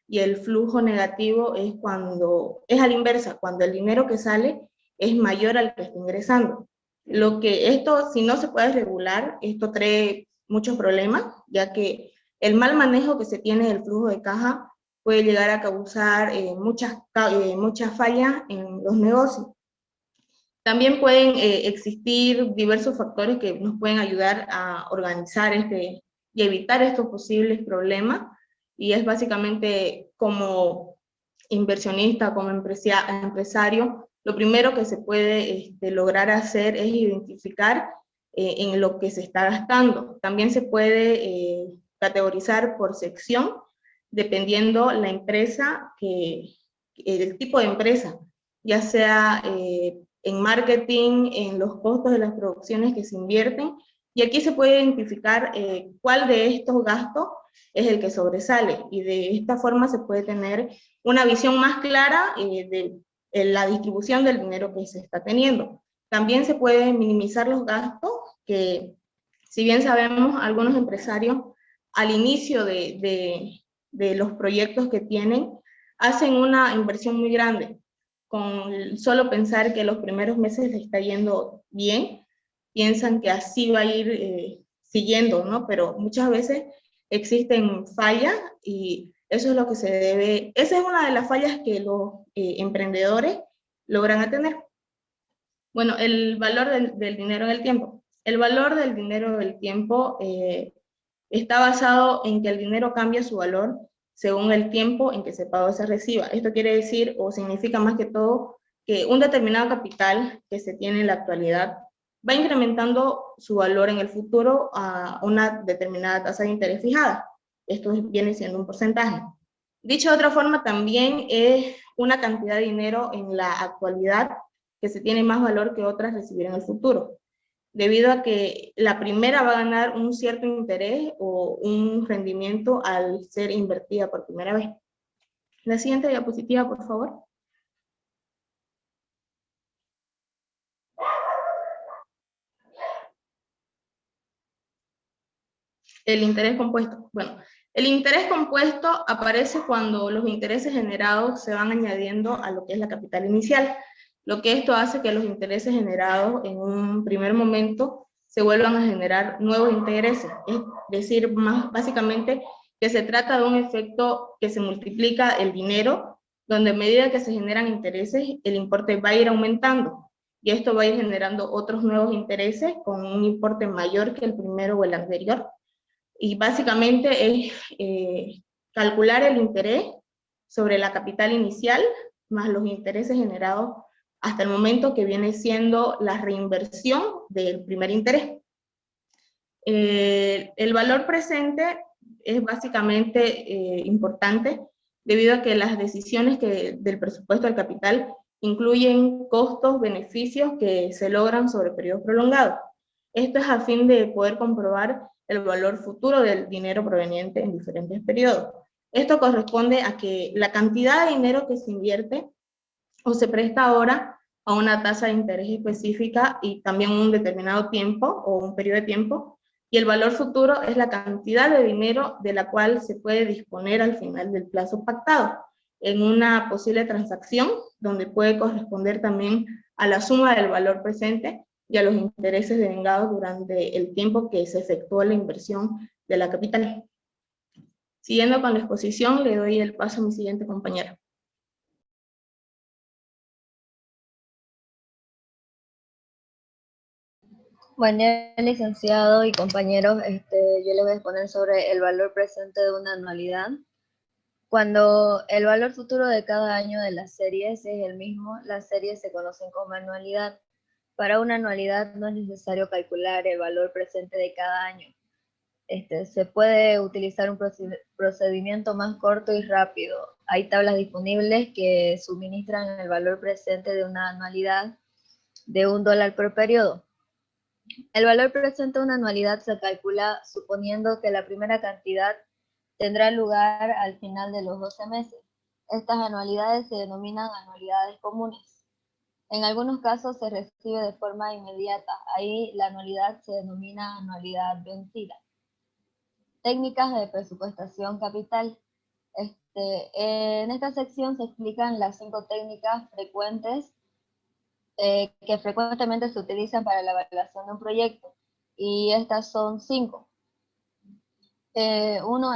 Y el flujo negativo es a la inversa, cuando el dinero que sale es mayor al que está ingresando. Si no se puede regular, esto trae muchos problemas, ya que el mal manejo que se tiene del flujo de caja puede llegar a causar muchas fallas en los negocios. También pueden existir diversos factores que nos pueden ayudar a organizar y evitar estos posibles problemas, y es básicamente como inversionista, como empresario, lo primero que se puede lograr hacer es identificar en lo que se está gastando. También se puede categorizar por sección, dependiendo la empresa, el tipo de empresa, ya sea en marketing, en los costos de las producciones que se invierten, y aquí se puede identificar cuál de estos gastos es el que sobresale, y de esta forma se puede tener una visión más clara de la distribución del dinero que se está teniendo. También se pueden minimizar los gastos, que si bien sabemos, algunos empresarios al inicio de los proyectos que tienen, hacen una inversión muy grande. Con solo pensar que los primeros meses les está yendo bien, piensan que así va a ir siguiendo, ¿no? Pero muchas veces existen fallas, y eso es lo que esa es una de las fallas que los emprendedores logran tener. Bueno, el valor del dinero en el tiempo. El valor del dinero en el tiempo está basado en que el dinero cambia su valor según el tiempo en que ese pago se reciba. Esto quiere decir, o significa más que todo, que un determinado capital que se tiene en la actualidad va incrementando su valor en el futuro a una determinada tasa de interés fijada. Esto viene siendo un porcentaje. Dicho de otra forma, también es una cantidad de dinero en la actualidad que se tiene más valor que otras recibir en el futuro, debido a que la primera va a ganar un cierto interés o un rendimiento al ser invertida por primera vez. La siguiente diapositiva, por favor. El interés compuesto. Bueno, el interés compuesto aparece cuando los intereses generados se van añadiendo a lo que es la capital inicial, lo que esto hace que los intereses generados en un primer momento se vuelvan a generar nuevos intereses, es decir, básicamente que se trata de un efecto que se multiplica el dinero, donde a medida que se generan intereses, el importe va a ir aumentando, y esto va a ir generando otros nuevos intereses con un importe mayor que el primero o el anterior. Y básicamente es calcular el interés sobre la capital inicial más los intereses generados hasta el momento, que viene siendo la reinversión del primer interés. El valor presente es básicamente importante debido a que las decisiones del presupuesto del capital incluyen costos, beneficios que se logran sobre periodos prolongados. Esto es a fin de poder comprobar el valor futuro del dinero proveniente en diferentes periodos. Esto corresponde a que la cantidad de dinero que se invierte o se presta ahora a una tasa de interés específica y también un determinado tiempo o un periodo de tiempo, y el valor futuro es la cantidad de dinero de la cual se puede disponer al final del plazo pactado en una posible transacción, donde puede corresponder también a la suma del valor presente y a los intereses devengados durante el tiempo que se efectuó la inversión de la capital. Siguiendo con la exposición, le doy el paso a mi siguiente compañera. Buen día, licenciado y compañeros. Yo les voy a exponer sobre el valor presente de una anualidad. Cuando el valor futuro de cada año de las series es el mismo, las series se conocen como anualidad. Para una anualidad no es necesario calcular el valor presente de cada año. Se puede utilizar un procedimiento más corto y rápido. Hay tablas disponibles que suministran el valor presente de una anualidad de $1 por periodo. El valor presente de una anualidad se calcula suponiendo que la primera cantidad tendrá lugar al final de los 12 meses. Estas anualidades se denominan anualidades comunes. En algunos casos se recibe de forma inmediata. Ahí la anualidad se denomina anualidad vencida. Técnicas de presupuestación capital. En esta sección se explican las 5 técnicas frecuentes que frecuentemente se utilizan para la evaluación de un proyecto, y estas son 5. 1,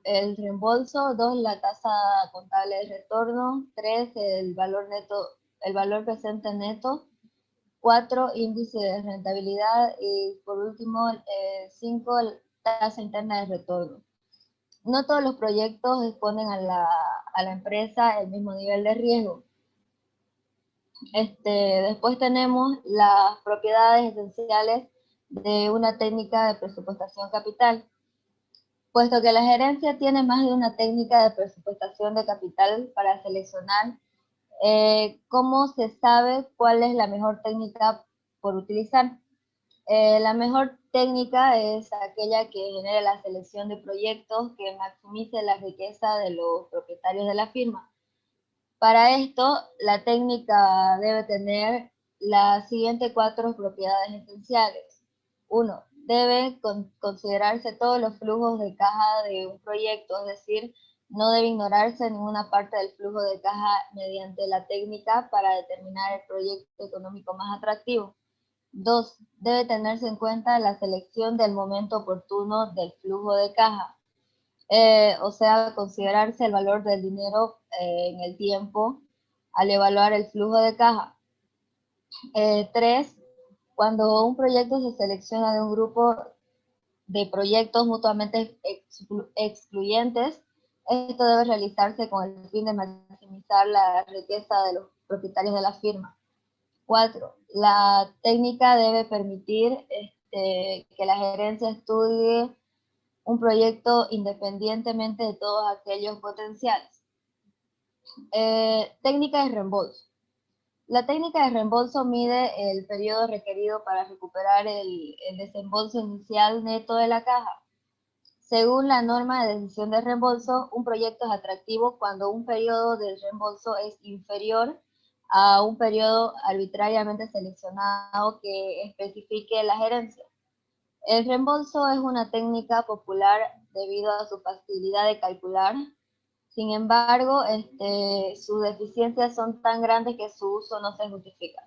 el reembolso. 2, la tasa contable de retorno. 3, el valor presente neto. 4, índice de rentabilidad. Y por último, 5, tasa interna de retorno. No todos los proyectos exponen a la empresa el mismo nivel de riesgo. Después tenemos las propiedades esenciales de una técnica de presupuestación capital. Puesto que la gerencia tiene más de una técnica de presupuestación de capital para seleccionar, ¿cómo se sabe cuál es la mejor técnica por utilizar? La mejor técnica es aquella que genere la selección de proyectos que maximice la riqueza de los propietarios de la firma. Para esto, la técnica debe tener las siguientes 4 propiedades esenciales. 1. Debe considerarse todos los flujos de caja de un proyecto, es decir, no debe ignorarse ninguna parte del flujo de caja mediante la técnica para determinar el proyecto económico más atractivo. 2. Debe tenerse en cuenta la selección del momento oportuno del flujo de caja. O sea, considerarse el valor del dinero en el tiempo al evaluar el flujo de caja. 3, cuando un proyecto se selecciona de un grupo de proyectos mutuamente excluyentes, esto debe realizarse con el fin de maximizar la riqueza de los propietarios de la firma. 4, la técnica debe permitir que la gerencia estudie un proyecto independientemente de todos aquellos potenciales. Técnica de reembolso. La técnica de reembolso mide el periodo requerido para recuperar el desembolso inicial neto de la caja. Según la norma de decisión de reembolso, un proyecto es atractivo cuando un periodo de reembolso es inferior a un periodo arbitrariamente seleccionado que especifique la gerencia. El reembolso es una técnica popular debido a su facilidad de calcular. Sin embargo, sus deficiencias son tan grandes que su uso no se justifica.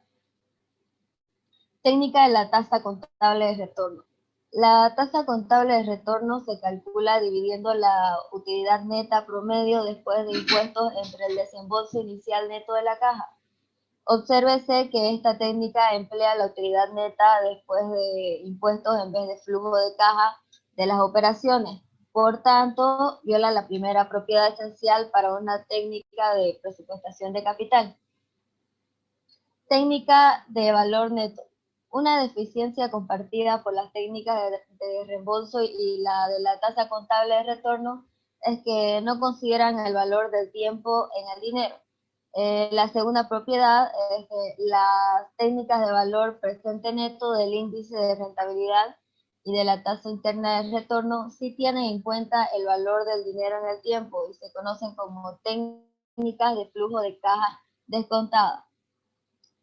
Técnica de la tasa contable de retorno. La tasa contable de retorno se calcula dividiendo la utilidad neta promedio después de impuestos entre el desembolso inicial neto de la caja. Obsérvese que esta técnica emplea la utilidad neta después de impuestos en vez de flujo de caja de las operaciones. Por tanto, viola la primera propiedad esencial para una técnica de presupuestación de capital. Técnica de valor neto. Una deficiencia compartida por las técnicas de reembolso y la de la tasa contable de retorno es que no consideran el valor del tiempo en el dinero. La segunda propiedad es que las técnicas de valor presente neto del índice de rentabilidad y de la tasa interna de retorno sí tienen en cuenta el valor del dinero en el tiempo y se conocen como técnicas de flujo de caja descontada.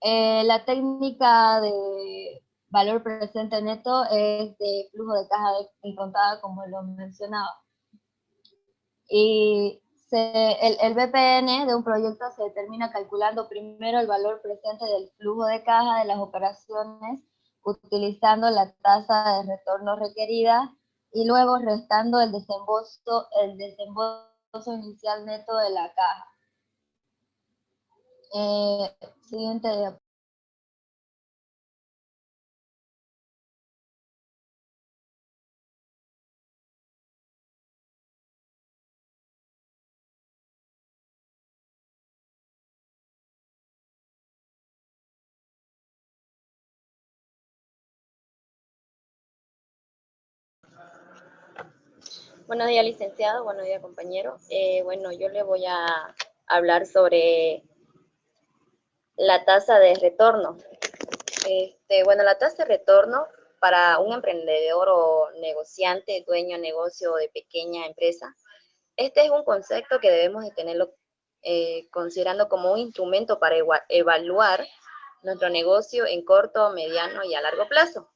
La técnica de valor presente neto es de flujo de caja descontada, como lo mencionaba. Y el BPN de un proyecto se determina calculando primero el valor presente del flujo de caja de las operaciones utilizando la tasa de retorno requerida y luego restando el desembolso inicial neto de la caja. Siguiente diapositiva. Buenos días, licenciado. Buenos días, compañero. Bueno, yo le voy a hablar sobre la tasa de retorno. Bueno, la tasa de retorno para un emprendedor o negociante, dueño de negocio o de pequeña empresa, este es un concepto que debemos de tenerlo considerando como un instrumento para evaluar nuestro negocio en corto, mediano y a largo plazo.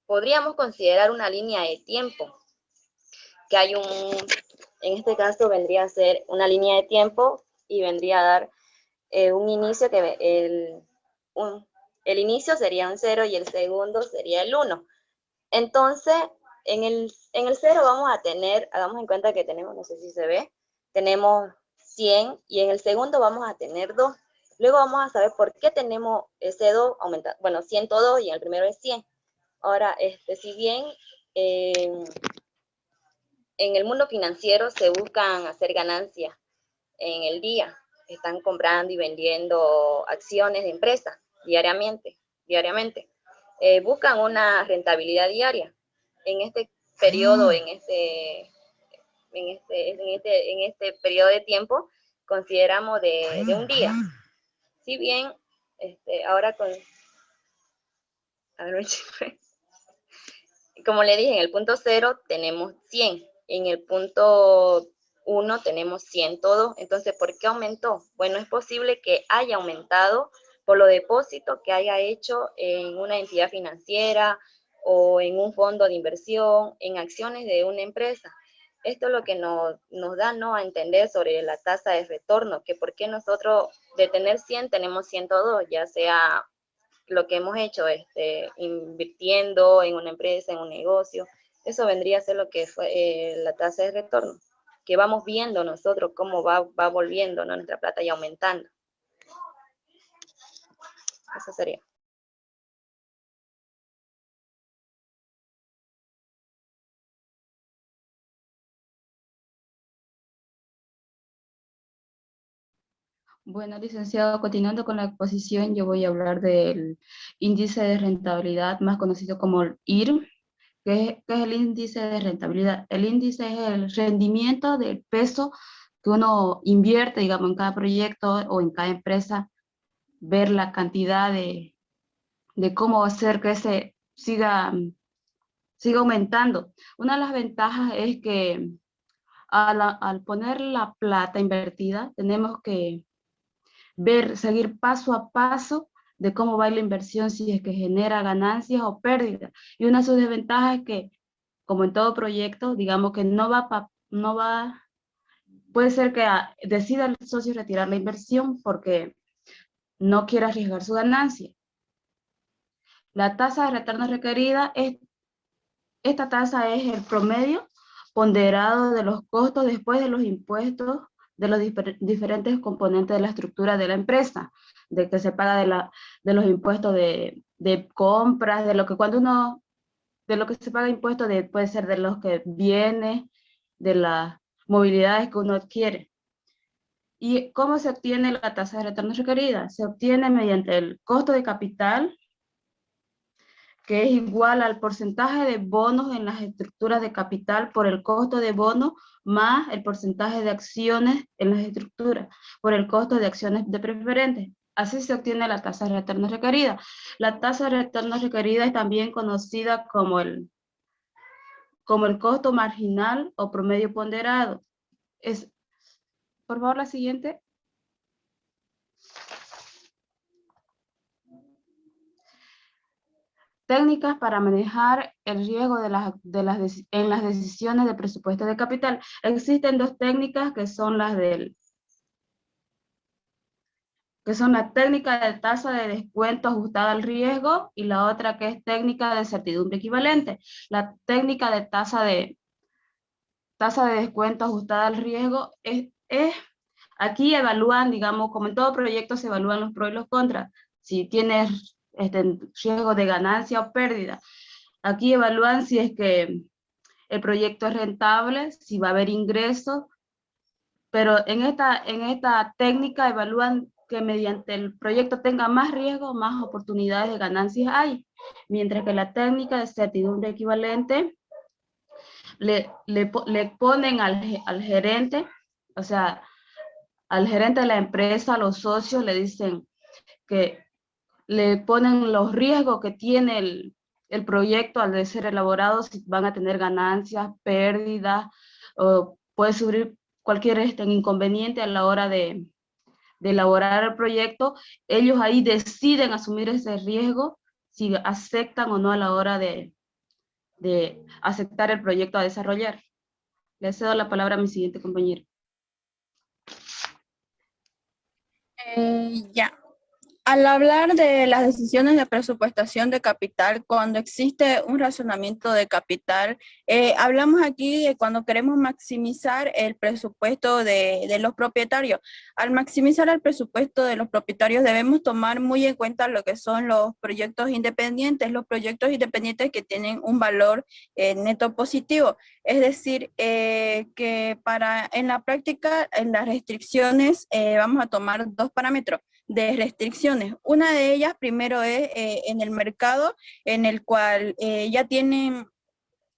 Podríamos considerar una línea de tiempo, que hay en este caso vendría a ser una línea de tiempo y vendría a dar un inicio que el inicio sería un 0 y el segundo sería el 1. Entonces, en el 0 vamos a tener, hagamos en cuenta que tenemos, no sé si se ve, tenemos 100 y en el segundo vamos a tener 2. Luego vamos a saber por qué tenemos ese 2 aumentado, bueno, 102 y en el primero es 100. Ahora, si bien en el mundo financiero se buscan hacer ganancias en el día, están comprando y vendiendo acciones de empresas diariamente. Buscan una rentabilidad diaria. En este periodo, en este periodo de tiempo, consideramos de un día. Si bien, ahora con... A ver, como le dije, en el punto 0 tenemos 100, en el punto 1 tenemos 102, entonces, ¿por qué aumentó? Bueno, es posible que haya aumentado por los depósitos que haya hecho en una entidad financiera o en un fondo de inversión, en acciones de una empresa. Esto es lo que nos da, ¿no?, a entender sobre la tasa de retorno, que por qué nosotros de tener 100 tenemos 102, ya sea lo que hemos hecho, invirtiendo en una empresa, en un negocio. Eso vendría a ser lo que fue la tasa de retorno, que vamos viendo nosotros cómo va volviendo, ¿no?, nuestra plata y aumentando. Eso sería. Bueno, licenciado, continuando con la exposición, yo voy a hablar del índice de rentabilidad, más conocido como el IR. ¿Qué es el índice de rentabilidad? El índice es el rendimiento del peso que uno invierte, digamos, en cada proyecto o en cada empresa, ver la cantidad de cómo hacer que siga aumentando. Una de las ventajas es que al poner la plata invertida, tenemos que seguir paso a paso de cómo va la inversión, si es que genera ganancias o pérdidas. Y una de sus desventajas es que, como en todo proyecto, digamos que puede ser que decida el socio retirar la inversión porque no quiere arriesgar su ganancia. La tasa de retorno requerida, esta tasa es el promedio ponderado de los costos después de los impuestos de los diferentes componentes de la estructura de la empresa, de que se paga de los impuestos de compras, de lo que se paga impuestos, puede ser de los que viene, de las movilidades que uno adquiere. ¿Y cómo se obtiene la tasa de retorno requerida? Se obtiene mediante el costo de capital, que es igual al porcentaje de bonos en las estructuras de capital por el costo de bono más el porcentaje de acciones en las estructuras por el costo de acciones de preferentes. Así se obtiene la tasa de retorno requerida. La tasa de retorno requerida es también conocida como el costo marginal o promedio ponderado. Por favor, la siguiente. Técnicas para manejar el riesgo en las decisiones de presupuesto de capital. Existen dos técnicas que son las que son la técnica de tasa de descuento ajustada al riesgo y la otra que es técnica de certidumbre equivalente. La técnica de tasa de descuento ajustada al riesgo aquí evalúan, digamos, como en todo proyecto se evalúan los pros y los contras. Si tienes riesgo de ganancia o pérdida. Aquí evalúan si es que el proyecto es rentable, si va a haber ingresos, pero en esta técnica evalúan que mediante el proyecto tenga más riesgo, más oportunidades de ganancias hay, mientras que la técnica de certidumbre equivalente le ponen al gerente, o sea, al gerente de la empresa, a los socios, le dicen que le ponen los riesgos que tiene el proyecto al de ser elaborado, si van a tener ganancias, pérdidas, o puede sufrir cualquier inconveniente a la hora de elaborar el proyecto. Ellos ahí deciden asumir ese riesgo, si aceptan o no a la hora de aceptar el proyecto a desarrollar. Le cedo la palabra a mi siguiente compañero. Ya. Al hablar de las decisiones de presupuestación de capital, cuando existe un razonamiento de capital, hablamos aquí de cuando queremos maximizar el presupuesto de los propietarios. Al maximizar el presupuesto de los propietarios debemos tomar muy en cuenta lo que son los proyectos independientes que tienen un valor neto positivo. Es decir, que en la práctica, en las restricciones, vamos a tomar dos parámetros de restricciones. Una de ellas primero es en el mercado en el cual ya tienen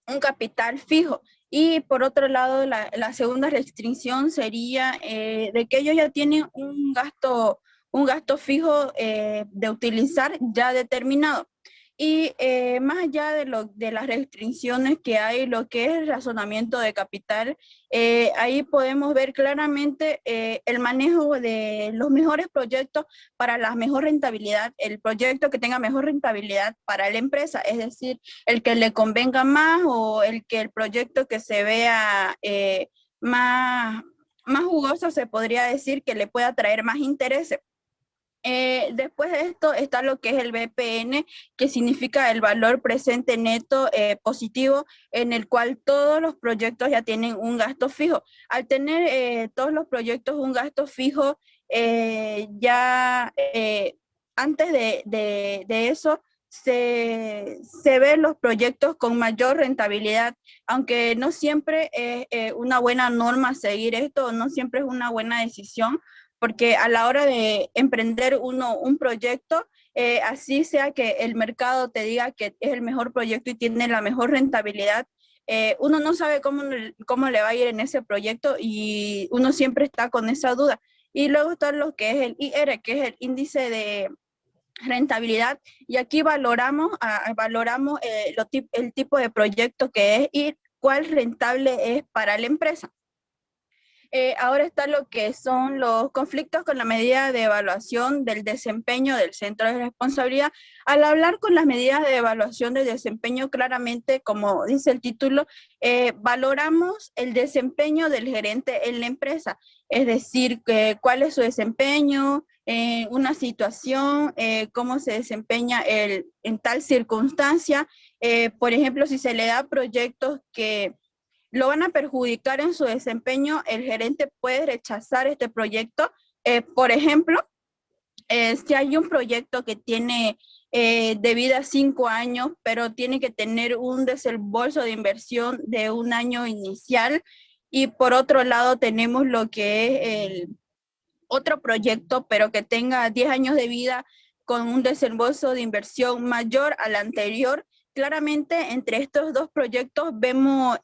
un capital fijo, y por otro lado la segunda restricción sería de que ellos ya tienen un gasto fijo de utilizar ya determinado. Y más allá de las restricciones que hay, lo que es el razonamiento de capital, ahí podemos ver claramente el manejo de los mejores proyectos para la mejor rentabilidad, el proyecto que tenga mejor rentabilidad para la empresa, es decir, el que le convenga más o el proyecto que se vea más jugoso, se podría decir, que le pueda traer más intereses. Después de esto está lo que es el BPN, que significa el valor presente neto positivo, en el cual todos los proyectos ya tienen un gasto fijo. Al tener todos los proyectos un gasto fijo, antes de eso, se ven los proyectos con mayor rentabilidad, aunque no siempre es una buena norma seguir esto, no siempre es una buena decisión, porque a la hora de emprender un proyecto, así sea que el mercado te diga que es el mejor proyecto y tiene la mejor rentabilidad, uno no sabe cómo le va a ir en ese proyecto y uno siempre está con esa duda. Y luego está lo que es el IR, que es el índice de rentabilidad, y aquí valoramos el tipo de proyecto que es y cuál rentable es para la empresa. Ahora está lo que son los conflictos con la medida de evaluación del desempeño del centro de responsabilidad. Al hablar con las medidas de evaluación del desempeño, claramente, como dice el título, valoramos el desempeño del gerente en la empresa, es decir, cuál es su desempeño en una situación, cómo se desempeña en tal circunstancia. Por ejemplo, si se le da proyectos que lo van a perjudicar en su desempeño, el gerente puede rechazar este proyecto. Por ejemplo, si hay un proyecto que tiene de vida 5 años, pero tiene que tener un desembolso de inversión de 1 año inicial, y por otro lado tenemos lo que es el otro proyecto, pero que tenga 10 años de vida con un desembolso de inversión mayor al anterior. Claramente, entre estos dos proyectos vemos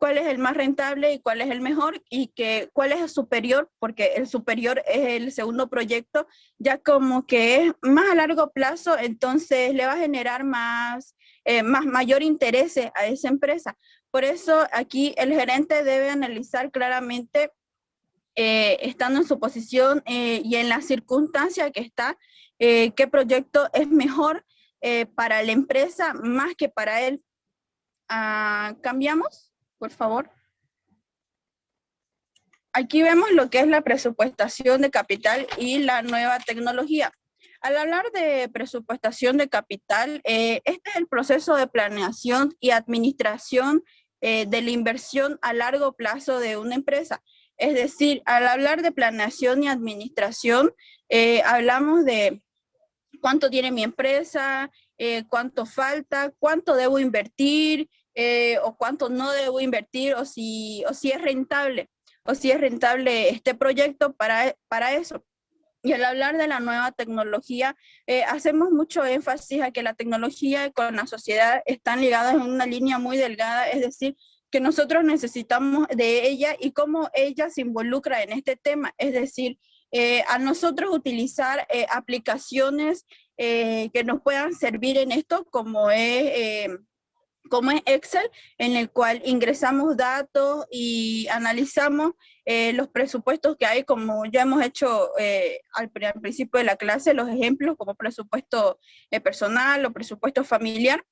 cuál es el más rentable y cuál es el mejor, y cuál es el superior, porque el superior es el segundo proyecto, ya como que es más a largo plazo, entonces le va a generar mayor interés a esa empresa. Por eso aquí el gerente debe analizar claramente, estando en su posición y en la circunstancia que está, qué proyecto es mejor para la empresa más que para él. ¿Cambiamos, por favor? aquí vemos lo que es la presupuestación de capital y la nueva tecnología. Al hablar de presupuestación de capital, este es el proceso de planeación y administración de la inversión a largo plazo de una empresa. Es decir, al hablar de planeación y administración, hablamos de cuánto tiene mi empresa, cuánto falta, cuánto debo invertir, o cuánto no debo invertir, o si es rentable, este proyecto para eso. Y al hablar de la nueva tecnología, hacemos mucho énfasis a que la tecnología con la sociedad están ligadas en una línea muy delgada, es decir, que nosotros necesitamos de ella y cómo ella se involucra en este tema, es decir, a nosotros utilizar aplicaciones que nos puedan servir en esto, como es Excel, en el cual ingresamos datos y analizamos los presupuestos que hay, como ya hemos hecho al principio de la clase, los ejemplos como presupuesto personal o presupuesto familiar.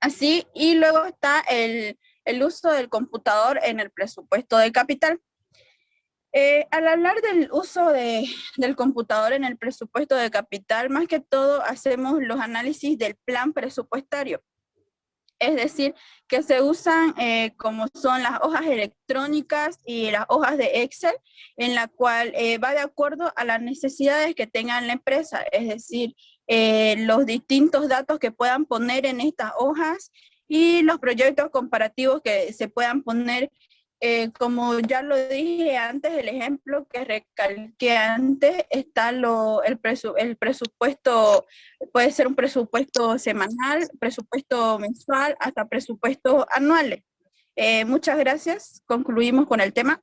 Así, y luego está el uso del computador en el presupuesto de capital. Al hablar del uso del computador en el presupuesto de capital, más que todo hacemos los análisis del plan presupuestario. Es decir, que se usan como son las hojas electrónicas y las hojas de Excel, en la cual va de acuerdo a las necesidades que tenga la empresa, es decir, los distintos datos que puedan poner en estas hojas y los proyectos comparativos que se puedan poner. Como ya lo dije antes, el ejemplo que recalqué antes, está el presupuesto, puede ser un presupuesto semanal, presupuesto mensual, hasta presupuestos anuales. Muchas gracias, concluimos con el tema.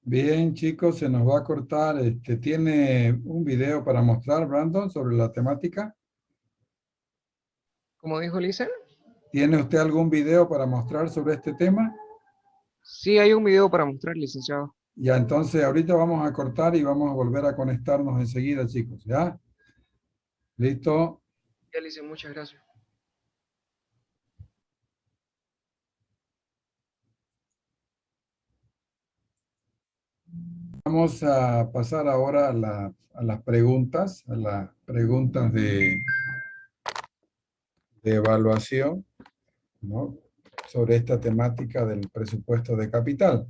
Bien, chicos, se nos va a cortar. ¿Tiene un video para mostrar, Brandon, sobre la temática? ¿Cómo dijo Lisa? ¿Tiene usted algún video para mostrar sobre este tema? Sí, hay un video para mostrar, licenciado. Ya, entonces ahorita vamos a cortar y vamos a volver a conectarnos enseguida, chicos, ¿ya? ¿Listo? Ya, Lisa, muchas gracias. Vamos a pasar ahora a las preguntas, de evaluación, ¿no? Sobre esta temática del presupuesto de capital.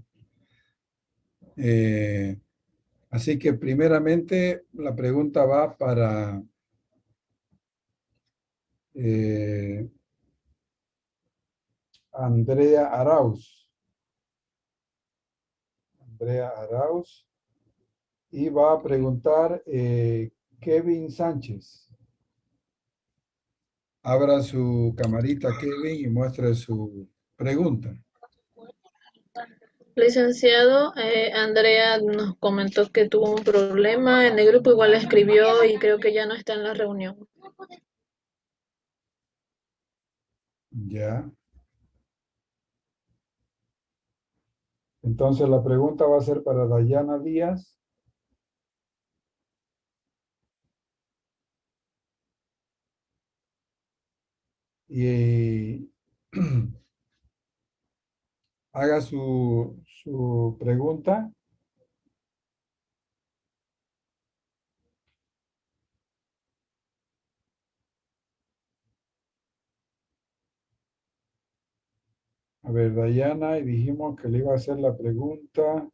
Así que primeramente la pregunta va para Andrea Arauz. Y va a preguntar Kevin Sánchez. Abra su camarita, Kevin, y muestre su pregunta. Licenciado, Andrea nos comentó que tuvo un problema en el grupo, igual escribió y creo que ya no está en la reunión. Ya. Entonces la pregunta va a ser para Dayana Díaz. Y haga su pregunta. A ver, Dayana, y dijimos que le iba a hacer la pregunta.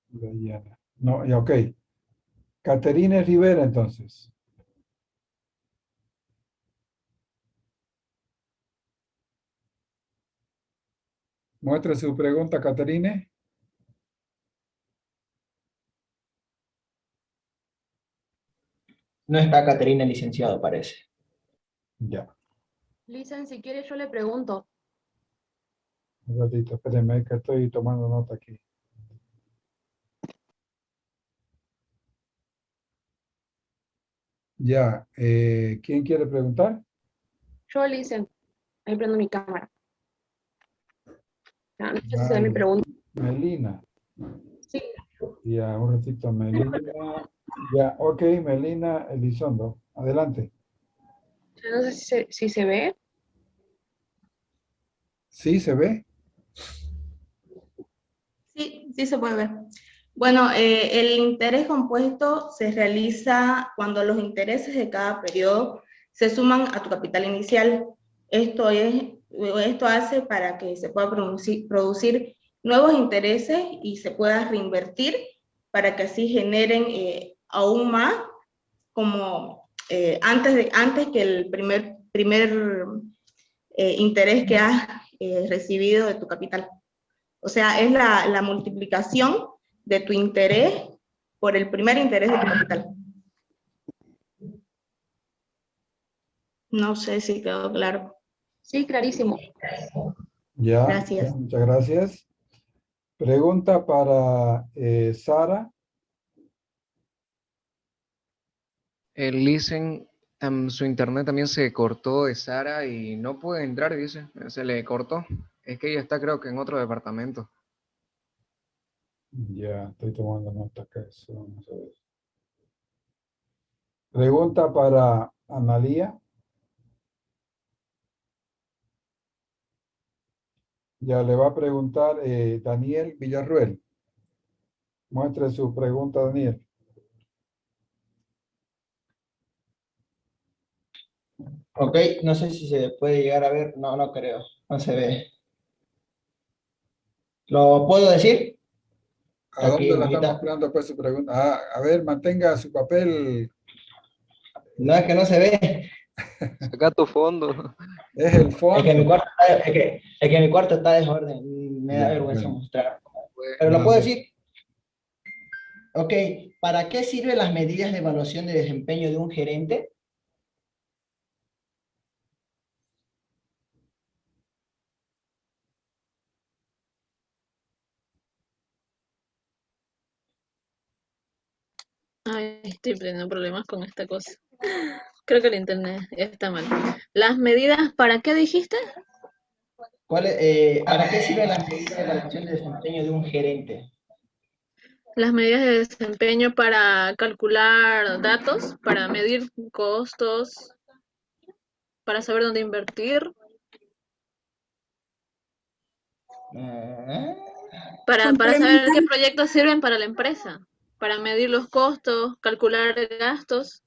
Dayana. No, ya, ok. Caterine Rivera, entonces. Muestre su pregunta, Caterine. No está Caterina, licenciado, parece. Ya. Licen, si quiere yo le pregunto. Un ratito, espérenme que estoy tomando nota aquí. Ya, ¿quién quiere preguntar? Yo, Listen, ahí prendo mi cámara. Ya, no sé si se ve mi Vale. pregunta. Melina. Sí. Ya, un ratito, Melina. Ya, ok, Melina Elizondo. Adelante. No sé si se ve. ¿Sí se ve? Sí, sí se puede ver. Bueno, el interés compuesto se realiza cuando los intereses de cada periodo se suman a tu capital inicial. Esto hace para que se pueda producir nuevos intereses y se pueda reinvertir para que así generen aún más, como antes que el primer interés que has recibido de tu capital. O sea, es la multiplicación de tu interés por el primer interés de tu capital. No sé si quedó claro. Sí, clarísimo. Ya, Gracias. muchas gracias. Pregunta para Sara. Listen, su internet también se cortó de Sara y no puede entrar, dice. Se le cortó. Es que ella está, creo que en otro departamento. Ya, estoy tomando nota acá. Vamos a ver. Pregunta para Analía. Ya le va a preguntar Daniel Villarruel. Muestre su pregunta, Daniel. Ok, no sé si se puede llegar a ver. No, no creo. No se ve. ¿Lo puedo decir? ¿A Aquí, dónde la está Mojita. mostrando pues su pregunta? Ah, a ver, mantenga su papel. No, es que no se ve. Saca tu fondo. Es el fondo. Es que mi cuarto está desorden. Me da Ya, vergüenza bueno. mostrar. Pero lo puedo decir. Ok, ¿para qué sirven las medidas de evaluación de desempeño de un gerente? Ay, estoy teniendo problemas con esta cosa. Creo que el internet está mal. ¿Las medidas para qué dijiste? ¿Para qué sirven las medidas de evaluación de desempeño de un gerente? Las medidas de desempeño para calcular datos, para medir costos, para saber dónde invertir, para saber qué proyectos sirven para la empresa, para medir los costos, calcular gastos.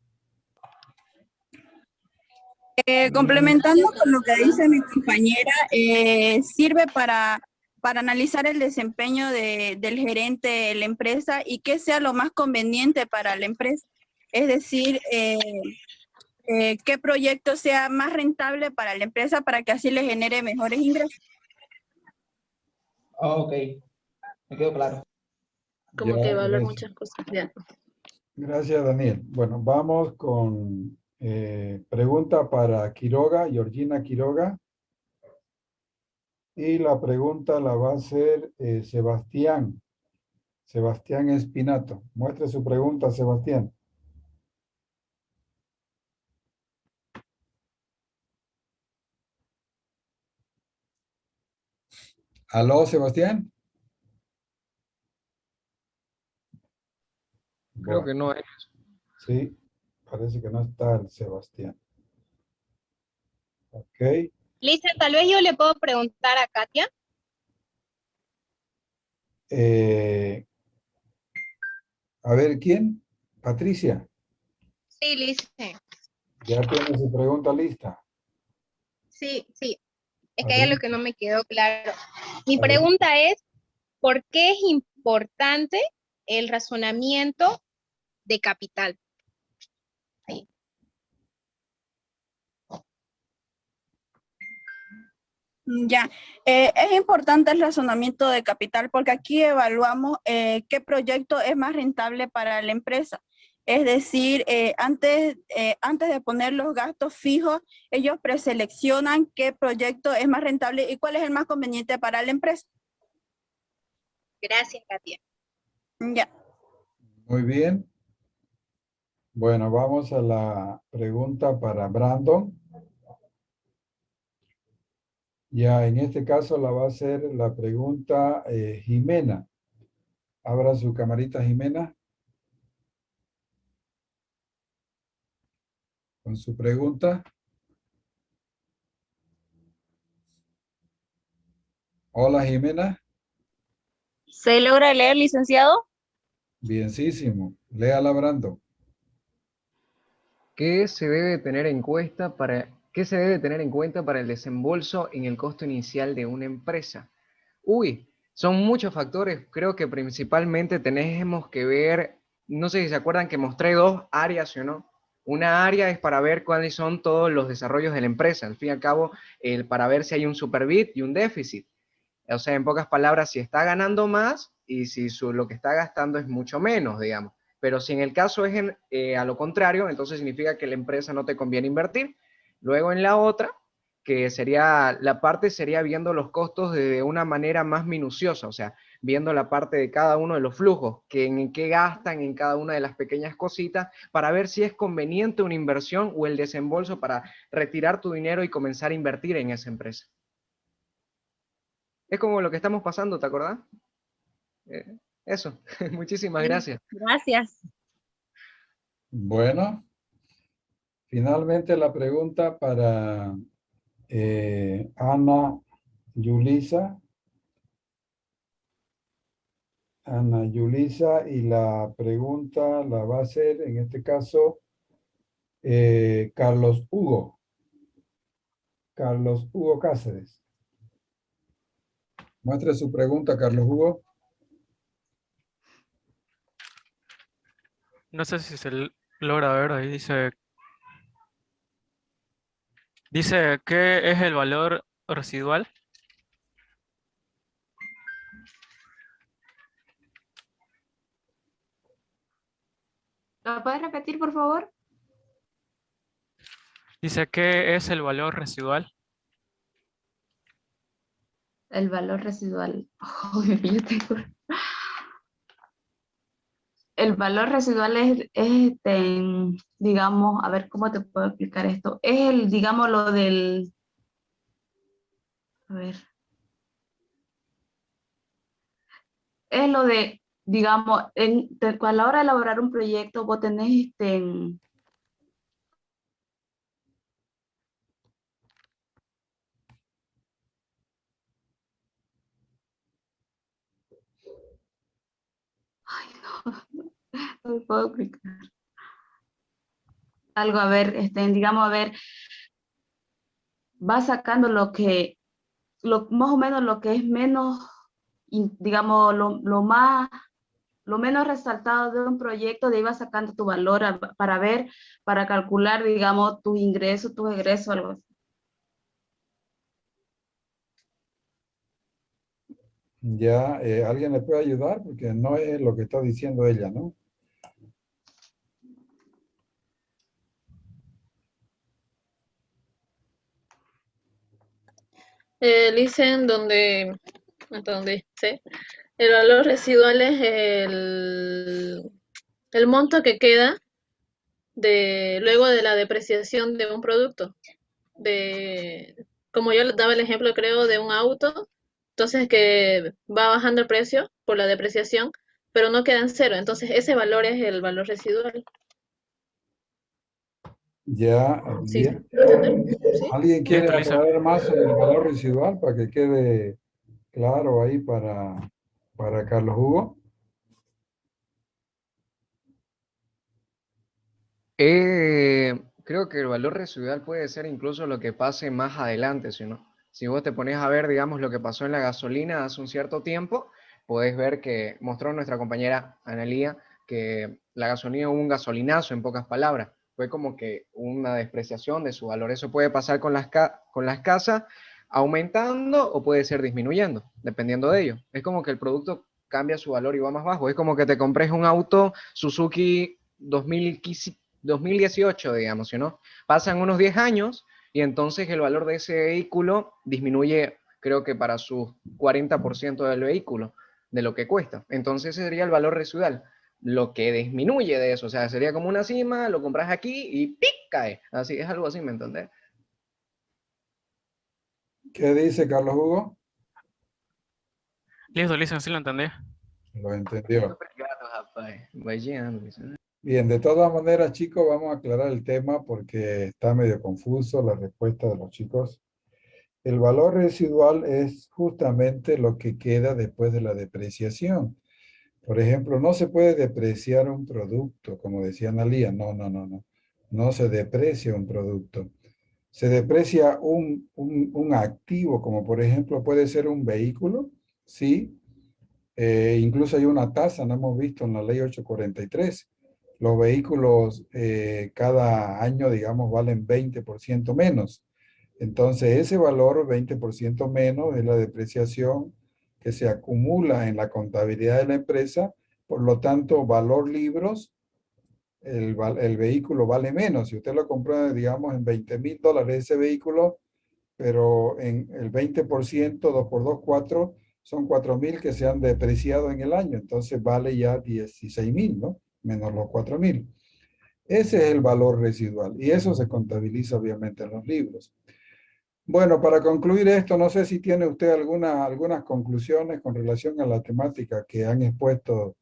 Complementando con lo que dice mi compañera, sirve para analizar el desempeño del gerente de la empresa y que sea lo más conveniente para la empresa. Es decir, qué proyecto sea más rentable para la empresa para que así le genere mejores ingresos. Ok, me quedó claro. Como Ya, que evaluar gracias. muchas cosas. Ya. Gracias, Daniel. Bueno, vamos con pregunta para Quiroga, Georgina Quiroga. Y la pregunta la va a hacer Sebastián. Sebastián Espinato. Muestre su pregunta, Sebastián. ¿Aló, Sebastián? Creo Bueno, que no es. sí, parece que no está el Sebastián. Ok. Lisa, tal vez yo le puedo preguntar a Katia. A ver, ¿quién? Patricia. Sí, Lisa. Ya tiene su pregunta lista. Sí, sí. Es A que hay ver, algo que no me quedó claro. Mi a ver. pregunta es, ¿por qué es importante el razonamiento de capital? Ahí. Ya, es importante el razonamiento de capital porque aquí evaluamos qué proyecto es más rentable para la empresa. Es decir, antes de poner los gastos fijos, ellos preseleccionan qué proyecto es más rentable y cuál es el más conveniente para la empresa. Gracias, Katia. Ya. Muy bien. Bueno, vamos a la pregunta para Brandon. Ya, en este caso la va a hacer la pregunta Jimena. Abra su camarita, Jimena. Con su pregunta. Hola, Jimena. ¿Se logra leer, licenciado? Bienísimo. Léala, Brandon. ¿Qué se debe tener en cuenta para el desembolso en el costo inicial de una empresa? Uy, son muchos factores. Creo que principalmente tenemos que ver, no sé si se acuerdan que mostré dos áreas, ¿sí o no? Una área es para ver cuáles son todos los desarrollos de la empresa. Al fin y al cabo, para ver si hay un superávit y un déficit. O sea, en pocas palabras, si está ganando más y si lo que está gastando es mucho menos, digamos. Pero si en el caso es a lo contrario, entonces significa que la empresa no te conviene invertir. Luego en la otra, que sería, la parte sería viendo los costos de una manera más minuciosa, o sea, viendo la parte de cada uno de los flujos, que en qué gastan en cada una de las pequeñas cositas, para ver si es conveniente una inversión o el desembolso para retirar tu dinero y comenzar a invertir en esa empresa. Es como lo que estamos pasando, ¿te acordás? Eso, muchísimas gracias. Gracias. Bueno, finalmente la pregunta para Ana Yulisa. Ana Yulisa, y la pregunta la va a hacer, en este caso, Carlos Hugo. Carlos Hugo Cáceres. Muestre su pregunta, Carlos Hugo. No sé si se logra ver, ahí dice ¿qué es el valor residual? ¿Lo puedes repetir, por favor? Dice ¿qué es el valor residual? El valor residual. Uy, yo tengo- El valor residual digamos, a ver cómo te puedo explicar esto. Es digamos, lo del, a ver, es lo de, digamos, a la hora de elaborar un proyecto, vos tenés ay, no me puedo explicar. Algo, a ver, digamos, a ver, va sacando más o menos lo que es menos, digamos, lo menos resaltado de un proyecto, de ahí vas sacando tu valor para ver, para calcular, digamos, tus ingresos, tus egresos, algo así. Ya, ¿alguien le puede ayudar? Porque no es lo que está diciendo ella, ¿no? Dicen hasta donde dice, el valor residual es el monto que queda luego de la depreciación de un producto. Como yo daba el ejemplo, creo, de un auto, entonces que va bajando el precio por la depreciación, pero no queda en cero. Entonces ese valor es el valor residual. Ya, ¿Sí? bien. ¿Sí? ¿Alguien quiere Listo, Lisa. aclarar más sobre el valor residual para que quede claro ahí para Carlos Hugo? Creo que el valor residual puede ser incluso lo que pase más adelante, ¿sí o no? Si vos te pones a ver, digamos, lo que pasó en la gasolina hace un cierto tiempo, podés ver que mostró nuestra compañera Analía que la gasolina hubo un gasolinazo, en pocas palabras. Fue como que una despreciación de su valor. Eso puede pasar con las casas aumentando o puede ser disminuyendo, dependiendo de ello. Es como que el producto cambia su valor y va más bajo. Es como que te compres un auto Suzuki 2018, digamos, ¿sí o no? Pasan unos 10 años y entonces el valor de ese vehículo disminuye, creo que para su 40% del vehículo, de lo que cuesta. Entonces ese sería el valor residual. lo que disminuye de eso. O sea, sería como una cima, lo compras aquí y ¡pic! Cae. Así, es algo así, ¿me entendés? ¿Qué dice Carlos Hugo? Listo, Listen, sí lo entendí. Lo entendió. Vayan. Bien, de todas maneras, chicos, vamos a aclarar el tema porque está medio confuso la respuesta de los chicos. El valor residual es justamente lo que queda después de la depreciación. Por ejemplo, no se puede depreciar un producto, como decía Analía. No, no, no, no. No se deprecia un producto. Se deprecia un activo, como por ejemplo puede ser un vehículo, ¿sí? Incluso hay una tasa, no hemos visto en la ley 843. Los vehículos cada año, digamos, valen 20% menos. Entonces, ese valor, 20% menos, es la depreciación que se acumula en la contabilidad de la empresa. Por lo tanto, valor libros, el vehículo vale menos. Si usted lo compró, digamos, en $20,000 ese vehículo, pero en el 20%, 2 por 2, 4, son 4,000 que se han depreciado en el año. Entonces vale ya 16,000, ¿no? Menos los 4,000. Ese es el valor residual y eso se contabiliza obviamente en los libros. Bueno, para concluir esto, no sé si tiene usted algunas conclusiones con relación a la temática que han expuesto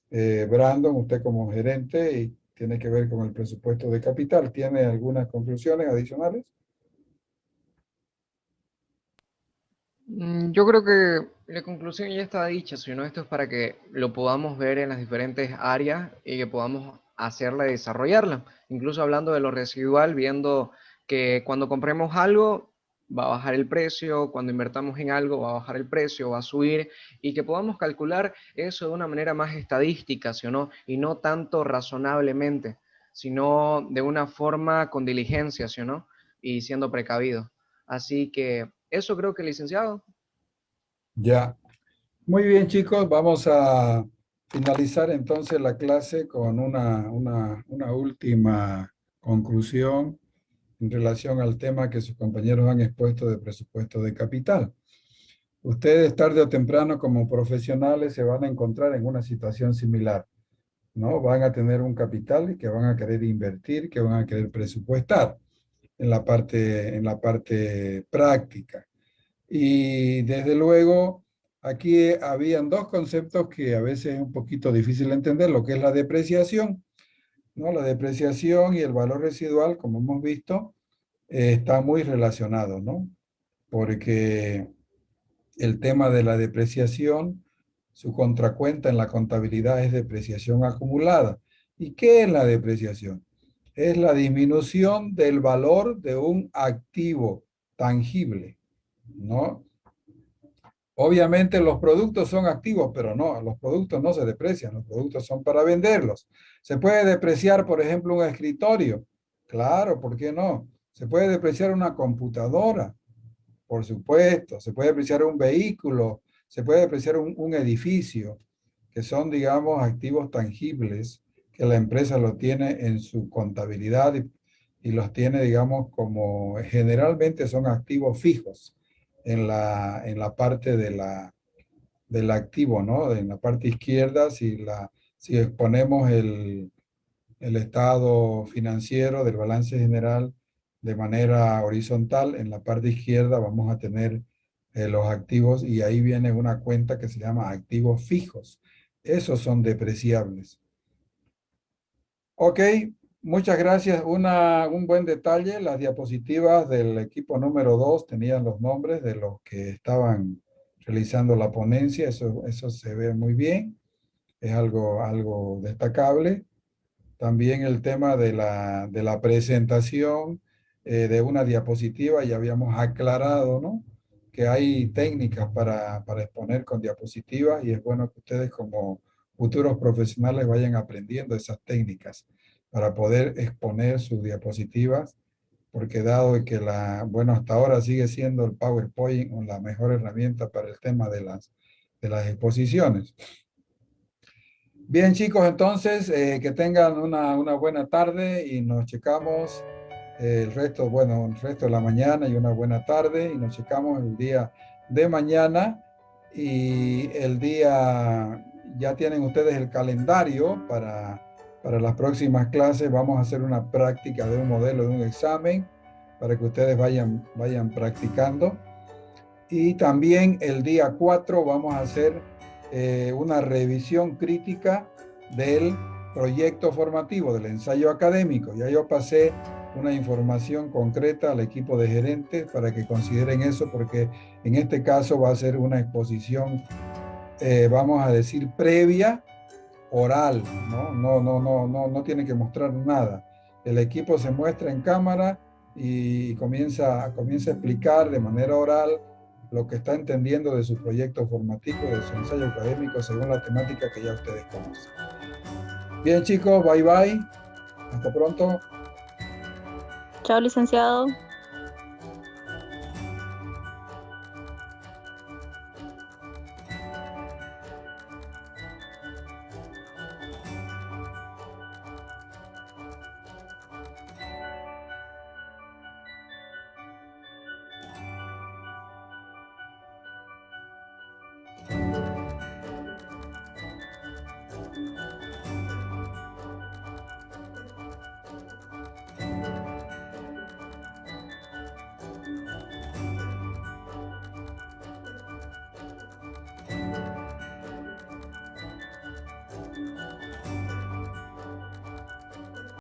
Brandon, usted como gerente, y tiene que ver con el presupuesto de capital. ¿Tiene algunas conclusiones adicionales? Yo creo que la conclusión ya está dicha, sino esto es para que lo podamos ver en las diferentes áreas y que podamos hacerla y desarrollarla. Incluso hablando de lo residual, viendo que cuando compremos algo va a bajar el precio, cuando invertamos en algo va a bajar el precio, va a subir, y que podamos calcular eso de una manera más estadística, ¿sí o no? Y no tanto razonablemente, sino de una forma con diligencia, ¿sí o no? Y siendo precavido. Así que eso creo que, licenciado. Ya. Muy bien, chicos, vamos a finalizar entonces la clase con una última conclusión en relación al tema que sus compañeros han expuesto de presupuesto de capital. Ustedes tarde o temprano como profesionales se van a encontrar en una situación similar, ¿no? Van a tener un capital que van a querer invertir, que van a querer presupuestar en la parte práctica. Y desde luego, aquí habían dos conceptos que a veces es un poquito difícil entender, lo que es la depreciación, ¿no? La depreciación y el valor residual, como hemos visto, está muy relacionado, ¿no? Porque el tema de la depreciación, su contracuenta en la contabilidad es depreciación acumulada. ¿Y qué es la depreciación? Es la disminución del valor de un activo tangible, ¿no? Obviamente los productos son activos, pero no, los productos no se deprecian, los productos son para venderlos. ¿Se puede depreciar, por ejemplo, un escritorio? Claro, ¿por qué no? ¿Se puede depreciar una computadora? Por supuesto. ¿Se puede depreciar un vehículo? ¿Se puede depreciar un edificio? Que son, digamos, activos tangibles que la empresa lo tiene en su contabilidad y los tiene, digamos, como generalmente son activos fijos en la parte del activo, ¿no? En la parte izquierda, si exponemos el estado financiero del balance general de manera horizontal, en la parte izquierda vamos a tener los activos y ahí viene una cuenta que se llama activos fijos. Esos son depreciables. Ok, muchas gracias. Un buen detalle, las diapositivas del equipo número 2 tenían los nombres de los que estaban realizando la ponencia. Eso se ve muy bien. Es algo destacable. También el tema de la presentación de una diapositiva, ya habíamos aclarado, ¿no? Que hay técnicas para exponer con diapositivas y es bueno que ustedes como futuros profesionales vayan aprendiendo esas técnicas para poder exponer sus diapositivas, porque dado que bueno, hasta ahora sigue siendo el PowerPoint la mejor herramienta para el tema de las exposiciones. Bien, chicos, entonces, que tengan una buena tarde y nos checamos el resto de la mañana y una buena tarde y nos checamos el día de mañana y el día ya tienen ustedes el calendario para las próximas clases. Vamos a hacer una práctica de un modelo de un examen para que ustedes vayan practicando. Y también el día 4 vamos a hacer una revisión crítica del proyecto formativo, del ensayo académico. Ya yo pasé una información concreta al equipo de gerentes para que consideren eso, porque en este caso va a ser una exposición, vamos a decir, previa, oral, no tiene que mostrar nada. El equipo se muestra en cámara y comienza a explicar de manera oral lo que está entendiendo de su proyecto formativo, de su ensayo académico, según la temática que ya ustedes conocen. Bien, chicos, bye bye. Hasta pronto. Chao, licenciado.